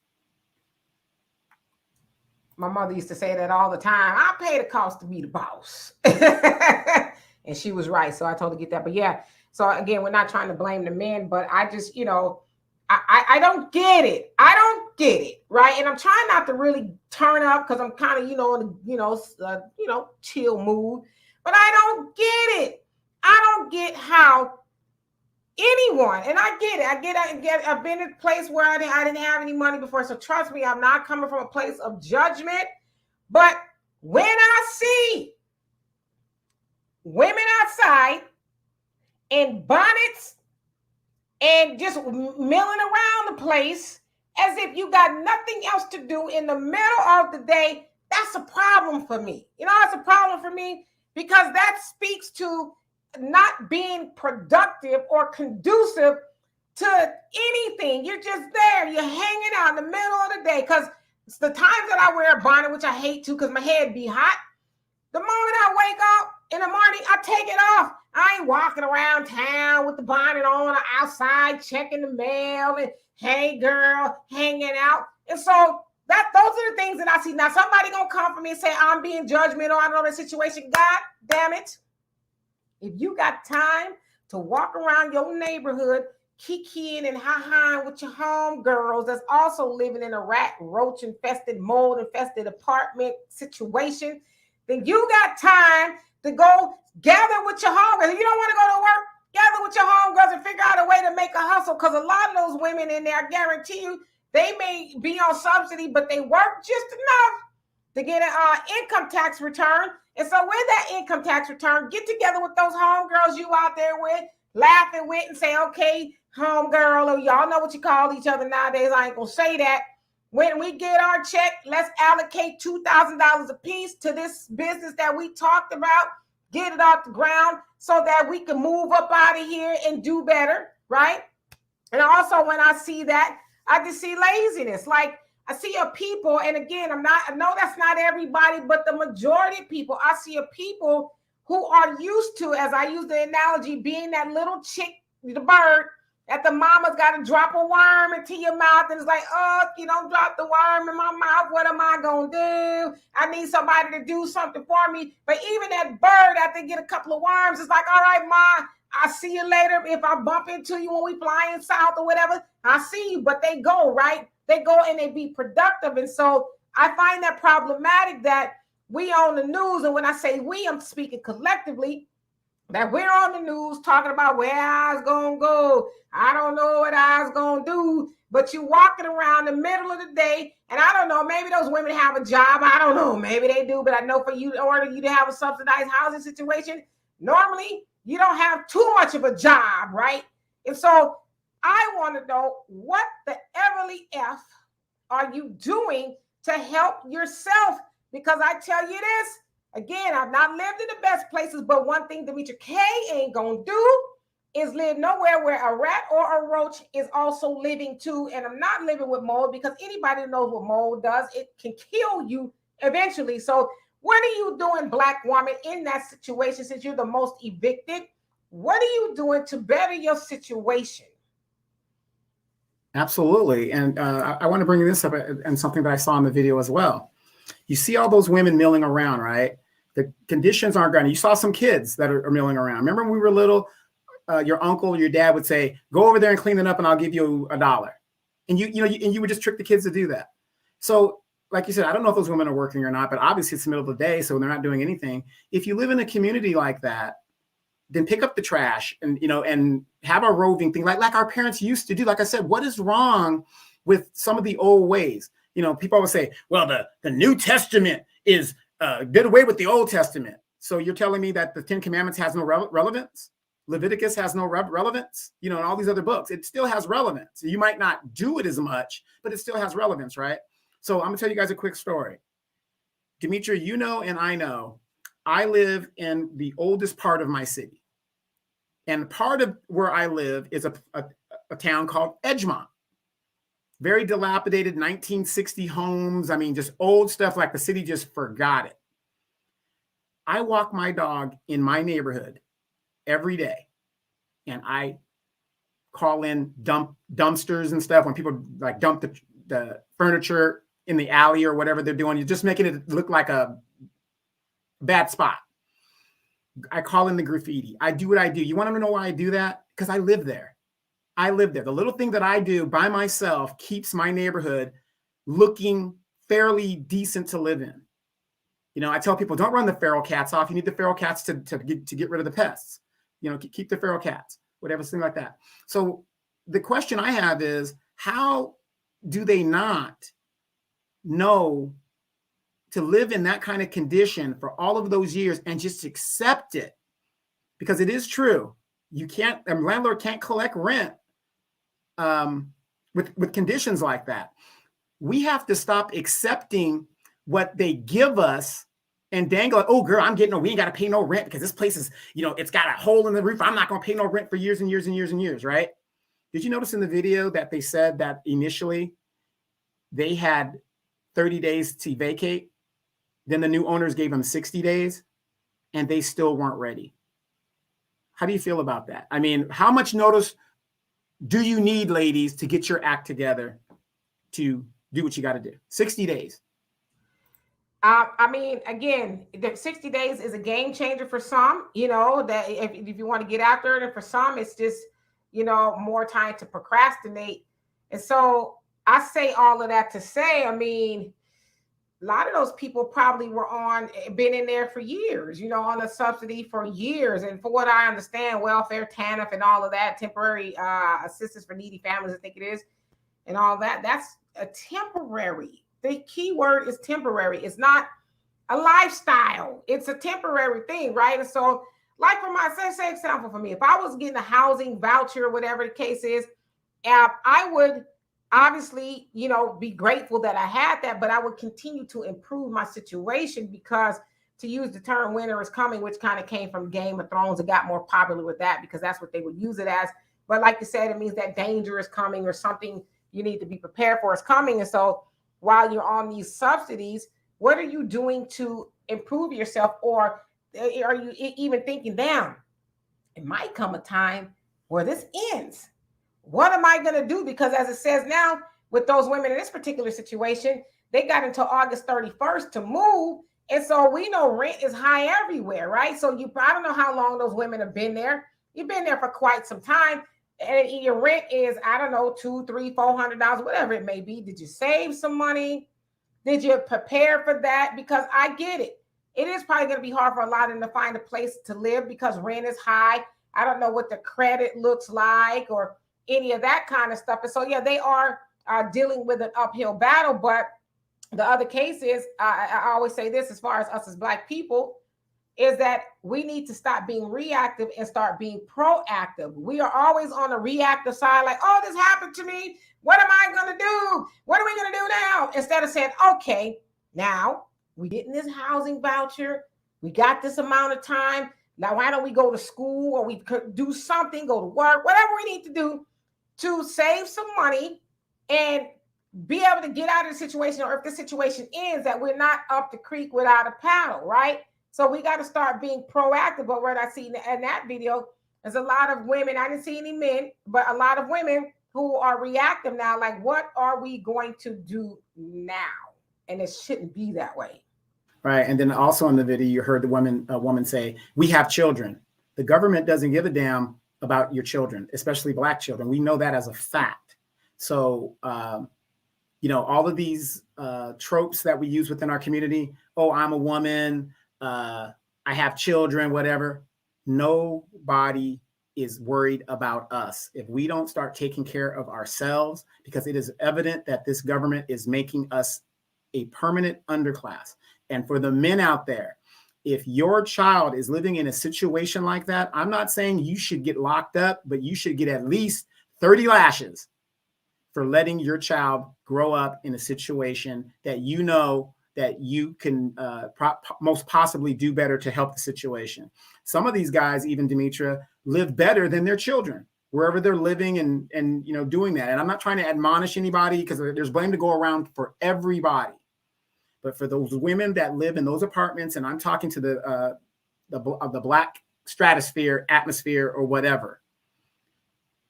My mother used to say that all the time. I pay the cost to be the boss. And she was right. So I totally get that. But yeah, so again, we're not trying to blame the men, but I just, I don't get it. I don't get it. Right. And I'm trying not to really turn up because I'm kind of, in a, chill mood, but I don't get it. I don't get how anyone, and I get it. I've been in a place where I didn't have any money before. So trust me, I'm not coming from a place of judgment. But when I see women outside in bonnets and just milling around the place as if you got nothing else to do in the middle of the day, that's a problem for me. That's a problem for me because that speaks to not being productive or conducive to anything. You're just there. You're hanging out in the middle of the day. Because it's the times that I wear a bonnet, which I hate to because my head be hot. The moment I wake up in the morning, I take it off. I ain't walking around town with the bonnet on or outside checking the mail and hey girl, hanging out. And so those are the things that I see. Now somebody gonna come for me and say I'm being judgmental. I know the situation. God damn it. If you got time to walk around your neighborhood, kikiing and ha-haing with your homegirls that's also living in a rat, roach infested, mold infested apartment situation, then you got time to go gather with your homegirls. If you don't want to go to work, gather with your homegirls and figure out a way to make a hustle. Because a lot of those women in there, I guarantee you, they may be on subsidy, but they work just enough to get an income tax return. And so with that income tax return, get together with those homegirls you out there with, laughing with, and say, okay, homegirl, or y'all know what you call each other nowadays. I ain't going to say that. When we get our check, let's allocate $2,000 a piece to this business that we talked about, get it off the ground so that we can move up out of here and do better, right? And also when I see that, I just see laziness. Like, I see a people, and again, I know that's not everybody, but the majority of people, I see a people who are used to, as I use the analogy, being that little chick, the bird, that the mama's got to drop a worm into your mouth, and it's like, oh, if you don't drop the worm in my mouth, what am I going to do? I need somebody to do something for me. But even that bird, after they get a couple of worms, it's like, all right, Ma, I'll see you later. If I bump into you when we flying south or whatever, I'll see you. But they go, right? They go and they be productive. And so I find that problematic that we on the news. And when I say we, I'm speaking collectively, that we're on the news talking about where I was going to go. I don't know what I was going to do. But you walking around the middle of the day. And I don't know, maybe those women have a job. I don't know. Maybe they do. But I know for you, in order you to have a subsidized housing situation, normally you don't have too much of a job, right? And so I want to know what the Everly F are you doing to help yourself? Because I tell you this, again, I've not lived in the best places, but one thing Demetri K ain't going to do is live nowhere where a rat or a roach is also living too. And I'm not living with mold because anybody who knows what mold does, it can kill you eventually. So what are you doing, Black woman, in that situation since you're the most evicted? What are you doing to better your situation? Absolutely. And I want to bring this up and something that I saw in the video as well. You see all those women milling around, right? The conditions aren't good. You saw some kids that are milling around. Remember when we were little, your uncle or your dad would say, go over there and clean it up and I'll give you $1. And you would just trick the kids to do that. So like you said, I don't know if those women are working or not, but obviously it's the middle of the day, so they're not doing anything. If you live in a community like that, then pick up the trash and have a roving thing like our parents used to do. Like I said, what is wrong with some of the old ways? People always say, well, the New Testament is did away with the Old Testament. So you're telling me that the 10 Commandments has no relevance? Leviticus has no relevance? And all these other books, it still has relevance. You might not do it as much, but it still has relevance, right? So I'm gonna tell you guys a quick story. Demetria, and I know, I live in the oldest part of my city. And part of where I live is a town called Edgemont. Very dilapidated 1960 homes. I mean, just old stuff like the city just forgot it. I walk my dog in my neighborhood every day. And I call in dumpsters and stuff when people like dump the furniture in the alley or whatever they're doing. You're just making it look like a bad spot. I call in the graffiti. I do what I do. You want to know why I do that? Because I live there. The little thing that I do by myself keeps my neighborhood looking fairly decent to live in. I tell people, don't run the feral cats off. You need the feral cats to get rid of the pests. Keep the feral cats, whatever, thing like that. So the question I have is, how do they not know to live in that kind of condition for all of those years and just accept it? Because it is true. A landlord can't collect rent with conditions like that. We have to stop accepting what they give us and dangle, oh girl, we ain't got to pay no rent because this place is, it's got a hole in the roof. I'm not going to pay no rent for years and years and years and years, right? Did you notice in the video that they said that initially they had 30 days to vacate? Then the new owners gave them 60 days and they still weren't ready. How do you feel about that? I mean, how much notice do you need, ladies, to get your act together to do what you got to do? 60 days. I mean, again, the 60 days is a game changer for some, that if you want to get after it, and for some, it's just, more time to procrastinate. And so I say all of that to say, I mean, a lot of those people probably been in there for years, on a subsidy for years. And for what I understand, welfare, TANF, and all of that, temporary assistance for needy families, I think it is, and all that, that's a temporary. The key word is temporary. It's not a lifestyle. It's a temporary thing, right? And so, like for my say example for me, if I was getting a housing voucher or whatever the case is, I would obviously, be grateful that I had that, but I would continue to improve my situation because, to use the term winter is coming, which kind of came from Game of Thrones, it got more popular with that because that's what they would use it as. But like you said, it means that danger is coming or something you need to be prepared for is coming. And so while you're on these subsidies, what are you doing to improve yourself? Or are you even thinking, damn, it might come a time where this ends. What am I going to do? Because as it says now, with those women in this particular situation, they got until August 31st to move. And so we know rent is high everywhere, right? So I don't know how long those women have been there. You've been there for quite some time. And your rent is, I don't know, $200, $300, $400, whatever it may be. Did you save some money? Did you prepare for that? Because I get it. It is probably going to be hard for a lot of them to find a place to live because rent is high. I don't know what the credit looks like or any of that kind of stuff. And so, yeah, they are dealing with an uphill battle. But the other case is, I always say this as far as us as Black people, is that we need to stop being reactive and start being proactive. We are always on the reactive side, like, oh, this happened to me. What am I going to do? What are we going to do now? Instead of saying, okay, now we're getting this housing voucher. We got this amount of time. Now, why don't we go to school or we could do something, go to work, whatever we need to do to save some money and be able to get out of the situation, or if the situation ends, that we're not up the creek without a paddle, right? So we got to start being proactive. But what I see in that video is a lot of women, I didn't see any men, but a lot of women who are reactive now, like, what are we going to do now? And it shouldn't be that way. Right. And then also in the video, you heard a woman say, we have children. The government doesn't give a damn about your children, especially Black children. We know that as a fact. So, all of these tropes that we use within our community. Oh, I'm a woman. I have children, whatever. Nobody is worried about us. If we don't start taking care of ourselves, because it is evident that this government is making us a permanent underclass. And for the men out there, if your child is living in a situation like that, I'm not saying you should get locked up, but you should get at least 30 lashes for letting your child grow up in a situation that you know that you can most possibly do better to help the situation. Some of these guys, even Demetra, live better than their children wherever they're living and doing that. And I'm not trying to admonish anybody, because there's blame to go around for everybody. But for those women that live in those apartments, and I'm talking to the Black stratosphere, atmosphere, or whatever,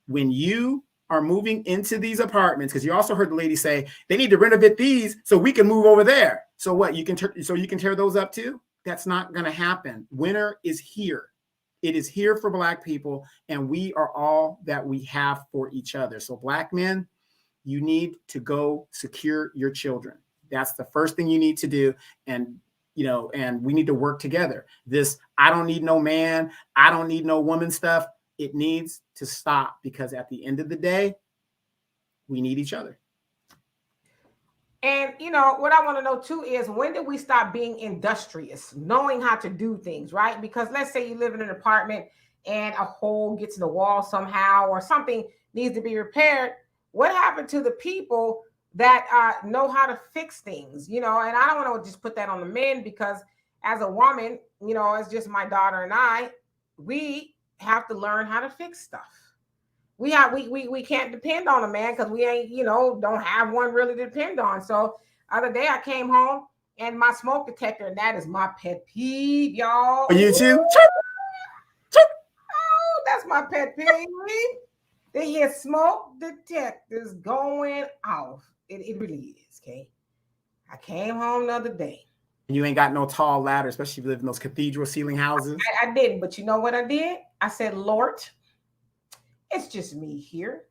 when you are moving into these apartments, because you also heard the lady say they need to renovate these so we can move over there. So what, you can tear those up too? That's not going to happen. Winter is here. It is here for Black people, and we are all that we have for each other. So Black men, you need to go secure your children. That's the first thing you need to do. And we need to work together. This I don't need no man, I don't need no woman stuff, it needs to stop, because at the end of the day, we need each other. And what I want to know too is, when did we stop being industrious, knowing how to do things, right? Because let's say you live in an apartment and a hole gets in the wall somehow, or something needs to be repaired. What happened to the people that know how to fix things? And I don't want to just put that on the men, because as a woman, it's just my daughter and I, we have to learn how to fix stuff. We can't depend on a man, because we ain't, don't have one really to depend on. So other day I came home and my smoke detector, and that is my pet peeve, y'all. You too? Oh, that's my pet peeve. They hear smoke detectors going off. It really is, okay? I came home the other day. You ain't got no tall ladder, especially if you live in those cathedral ceiling houses. I didn't, but you know what I did? I said, Lord, it's just me here.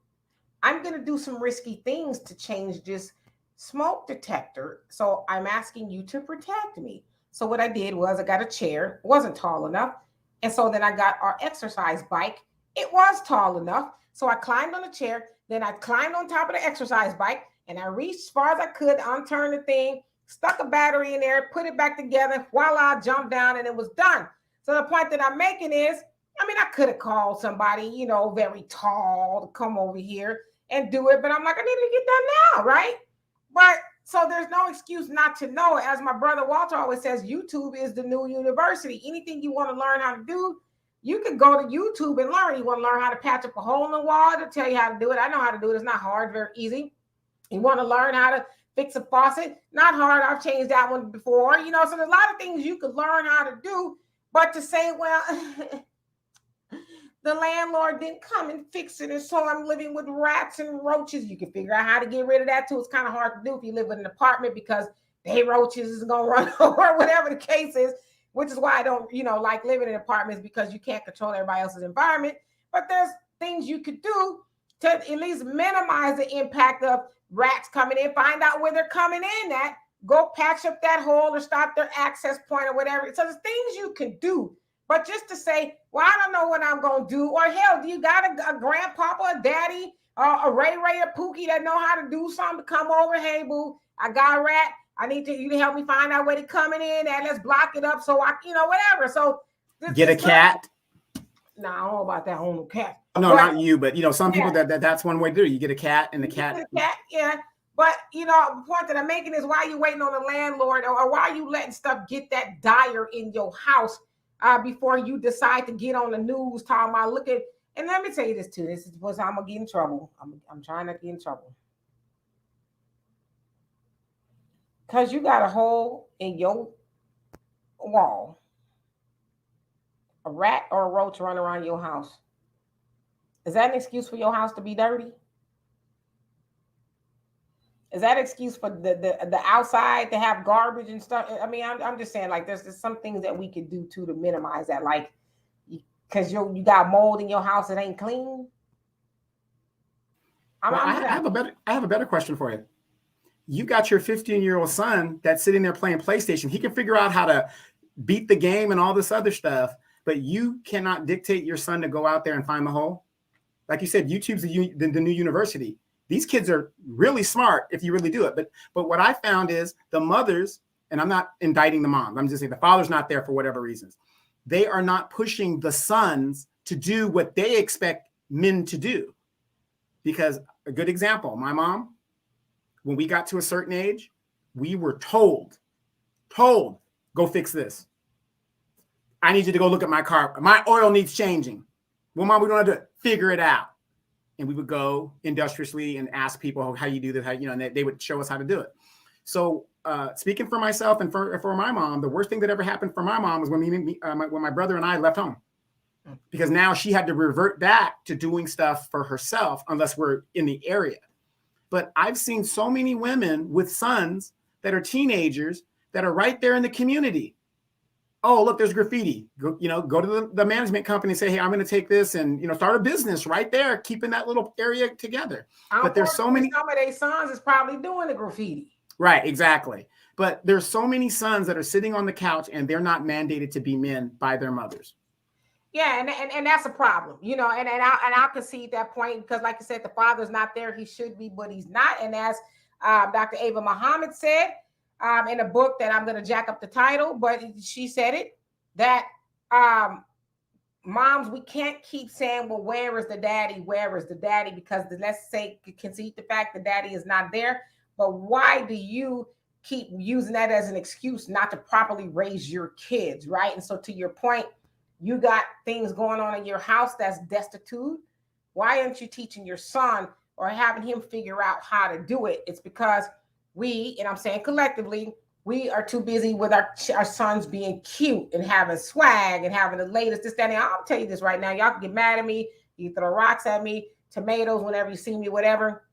I'm going to do some risky things to change this smoke detector. So I'm asking you to protect me. So what I did was I got a chair. It wasn't tall enough. And so then I got our exercise bike. It was tall enough. So I climbed on the chair. Then I climbed on top of the exercise bike, and I reached as far as I could, unturned the thing, stuck a battery in there, put it back together. Voila, jumped down, and it was done. So the point that I'm making is, I could have called somebody, very tall to come over here and do it, but I'm like, I need to get done now, right? But so there's no excuse not to know. As my brother Walter always says, YouTube is the new university. Anything you want to learn how to do, you can go to YouTube and learn. You want to learn how to patch up a hole in the wall, it'll tell you how to do it. I know how to do it. It's not hard, very easy. You want to learn how to fix a faucet, not hard. I've changed that one before. So there's a lot of things you could learn how to do. But to say, well, the landlord didn't come and fix it, and so I'm living with rats and roaches. You can figure out how to get rid of that too. It's kind of hard to do if you live in an apartment, because they roaches is gonna run over, whatever the case is, which is why I don't, like living in apartments, because you can't control everybody else's environment. But there's things you could do to at least minimize the impact of rats coming in. Find out where they're coming in at. Go patch up that hole or stop their access point or whatever. So there's things you can do. But just to say, well, I don't know what I'm going to do. Or hell, do you got a grandpapa, a daddy, a Ray, a Pookie that know how to do something to come over? Hey, boo, I got a rat. I need you to help me find out where they're coming in, and let's block it up so I, whatever. So get a cat. No, I don't know about that whole cat. No, not you, but some people that's one way to do it. You get a cat, and the cat. Get a cat, yeah. But the point that I'm making is, why are you waiting on the landlord, or why are you letting stuff get that dire in your house before you decide to get on the news talking about, look at, and let me tell you this too. This is what I'm gonna get in trouble. I'm trying not to get in trouble. Because you got a hole in your wall, a rat or a roach running around your house. Is that an excuse for your house to be dirty? Is that an excuse for the outside to have garbage and stuff? I'm just saying, like, there's some things that we could do too to minimize that, like, because you got mold in your house that ain't clean. Well, I have a better question for you. You got your 15-year-old son that's sitting there playing PlayStation. He can figure out how to beat the game and all this other stuff, but you cannot dictate your son to go out there and find the hole. Like you said, YouTube's the new university. These kids are really smart if you really do it. But what I found is the mothers, and I'm not indicting the moms, I'm just saying the father's not there for whatever reasons. They are not pushing the sons to do what they expect men to do. Because a good example, my mom, when we got to a certain age, we were told, go fix this. I need you to go look at my car. My oil needs changing. Well, Mom, we don't have to figure it out. And we would go industriously and ask people how you do this, and they would show us how to do it. So speaking for myself and for my mom, the worst thing that ever happened for my mom was when my brother and I left home. Because now she had to revert back to doing stuff for herself unless we're in the area. But I've seen so many women with sons that are teenagers that are right there in the community. Oh, look, there's graffiti. Go to the management company and say, hey, I'm going to take this and, start a business right there, keeping that little area together. But there's so many. Some of their sons is probably doing the graffiti. Right, exactly. But there's so many sons that are sitting on the couch and they're not mandated to be men by their mothers. Yeah, and that's a problem, and I'll concede that point because, like I said, the father's not there. He should be, but he's not. And as Dr. Ava Muhammad said in a book that I'm going to jack up the title, but she said it, that moms, we can't keep saying, well, where is the daddy? Where is the daddy? Because let's say concede the fact that daddy is not there. But why do you keep using that as an excuse not to properly raise your kids, right? And so to your point, you got things going on in your house that's destitute. Why aren't you teaching your son or having him figure out how to do it? It's because we, and I'm saying collectively, we are too busy with our sons being cute and having swag and having the latest, this, that, and I'll tell you this right now. Y'all can get mad at me. You throw rocks at me, tomatoes whenever you see me, whatever.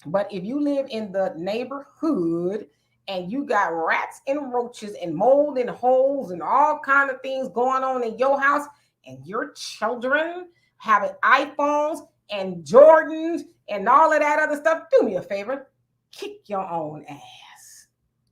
But if you live in the neighborhood and you got rats and roaches and mold and holes and all kind of things going on in your house, and your children having iPhones and Jordans and all of that other stuff, do me a favor, kick your own ass.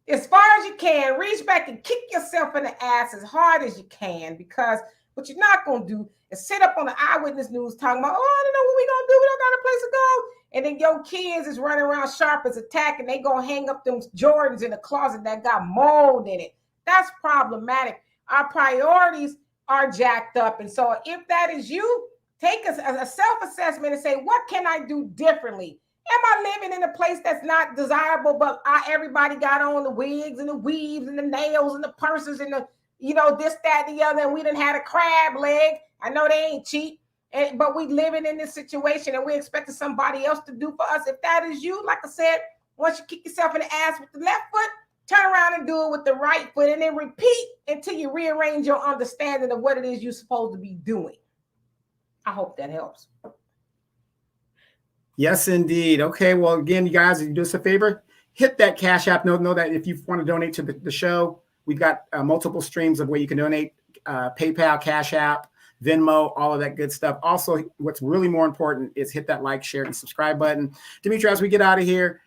As far as you can, reach back and kick yourself in the ass as hard as you can, because what you're not going to do is sit up on the Eyewitness News talking about, I don't know what we going to do. We don't got a place to go. And then your kids is running around sharp as a tack and they going to hang up them Jordans in the closet that got mold in it. That's problematic. Our priorities are jacked up. And so if that is you, take a self-assessment and say, what can I do differently? Am I living in a place that's not desirable, but everybody got on the wigs and the weaves and the nails and the purses and the, this, that, and the other, and we done had a crab leg. I know they ain't cheap. But we living in this situation and we expecting somebody else to do for us. If that is you, like I said, once you kick yourself in the ass with the left foot, turn around and do it with the right foot and then repeat until you rearrange your understanding of what it is you're supposed to be doing. I hope that helps. Yes, indeed. Okay, well, again, you guys, if you do us a favor, hit that Cash App. Know that if you want to donate to the show, we've got multiple streams of where you can donate, PayPal, Cash App, Venmo, all of that good stuff. Also, what's really more important is hit that like, share, and subscribe button. Dimitri, as we get out of here,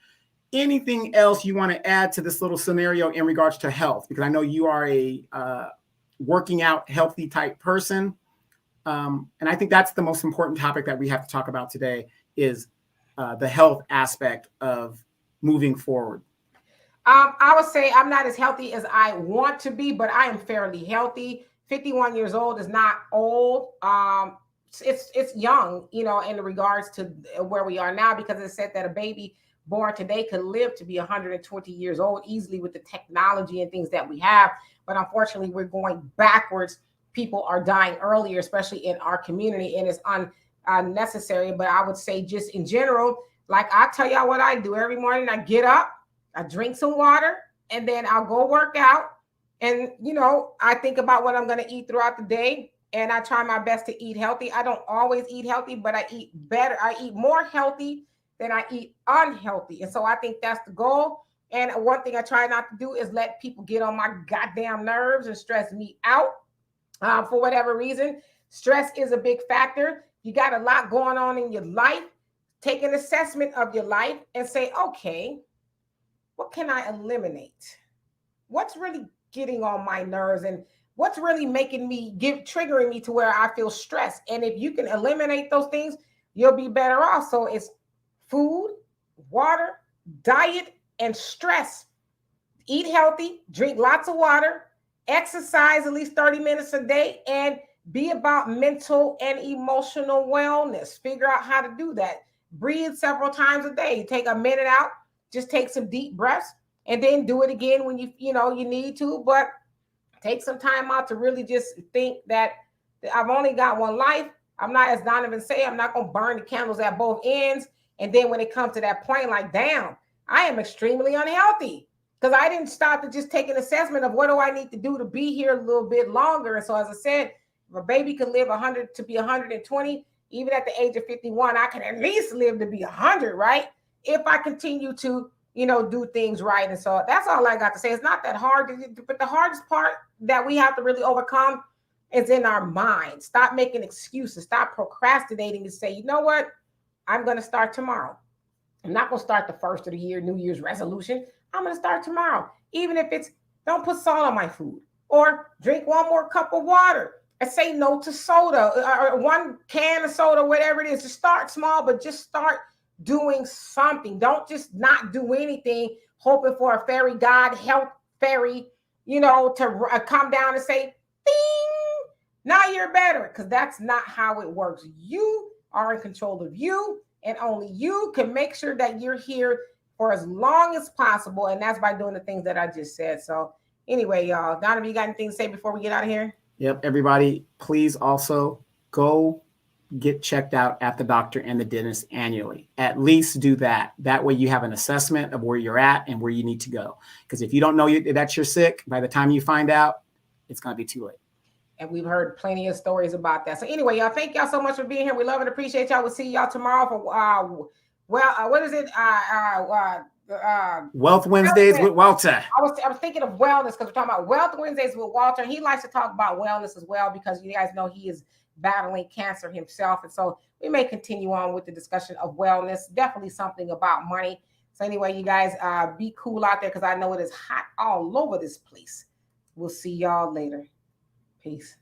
anything else you want to add to this little scenario in regards to health? Because I know you are a working out, healthy type person. And I think that's the most important topic that we have to talk about today is the health aspect of moving forward. I would say I'm not as healthy as I want to be, but I am fairly healthy. 51 years old is not old. It's young, in regards to where we are now, because it said that a baby born today could live to be 120 years old easily with the technology and things that we have. But unfortunately, we're going backwards. People are dying earlier, especially in our community, and it's unnecessary. But I would say just in general, like I tell y'all what I do every morning. I get up, I drink some water, and then I'll go work out. And, I think about what I'm going to eat throughout the day, and I try my best to eat healthy. I don't always eat healthy, but I eat better. I eat more healthy than I eat unhealthy. And so I think that's the goal. And one thing I try not to do is let people get on my goddamn nerves and stress me out for whatever reason. Stress is a big factor. You got a lot going on in your life. take an assessment of your life and say, okay, what can I eliminate? What's really getting on my nerves and what's really making me triggering me to where I feel stressed? And if you can eliminate those things, you'll be better off. So it's food, water, diet, and stress. Eat healthy, drink lots of water, exercise at least 30 minutes a day, and be about mental and emotional wellness. Figure out how to do that. Breathe several times a day. Take a minute out, just take some deep breaths, and then do it again when you need to. But take some time out to really just think that I've only got one life. I'm not, as Donovan say, I'm not going to burn the candles at both ends. And then when it comes to that point, like, damn, I am extremely unhealthy because I didn't stop to just take an assessment of what do I need to do to be here a little bit longer. And so, as I said, if a baby can live 100 to be 120, even at the age of 51, I can at least live to be 100, right? If I continue to, do things right. And so that's all I got to say. It's not that hard, but the hardest part that we have to really overcome is in our mind. Stop making excuses. Stop procrastinating and say, you know what? I'm going to start tomorrow. I'm not going to start the first of the year, New Year's resolution. I'm going to start tomorrow. Even if it's don't put salt on my food or drink one more cup of water and say no to soda or one can of soda, whatever it is. Just start small, but just start doing something. Don't just not do anything, hoping for a fairy god, health fairy, to come down and say, ding, now you're better. Because that's not how it works. You are in control of you, and only you can make sure that you're here for as long as possible. And that's by doing the things that I just said. So anyway, y'all, Donovan, you got anything to say before we get out of here? Yep. Everybody, please also go get checked out at the doctor and the dentist annually. At least do that. That way you have an assessment of where you're at and where you need to go. Because if you don't know that you're sick, by the time you find out, it's going to be too late. And we've heard plenty of stories about that. So anyway, y'all, thank y'all so much for being here. We love and appreciate y'all. We'll see y'all tomorrow for, what is it? Wealth Wednesdays with Walter. I was thinking of wellness because we're talking about Wealth Wednesdays with Walter. He likes to talk about wellness as well because you guys know he is battling cancer himself. And so we may continue on with the discussion of wellness. Definitely something about money. So anyway, you guys be cool out there because I know it is hot all over this place. We'll see y'all later. Peace.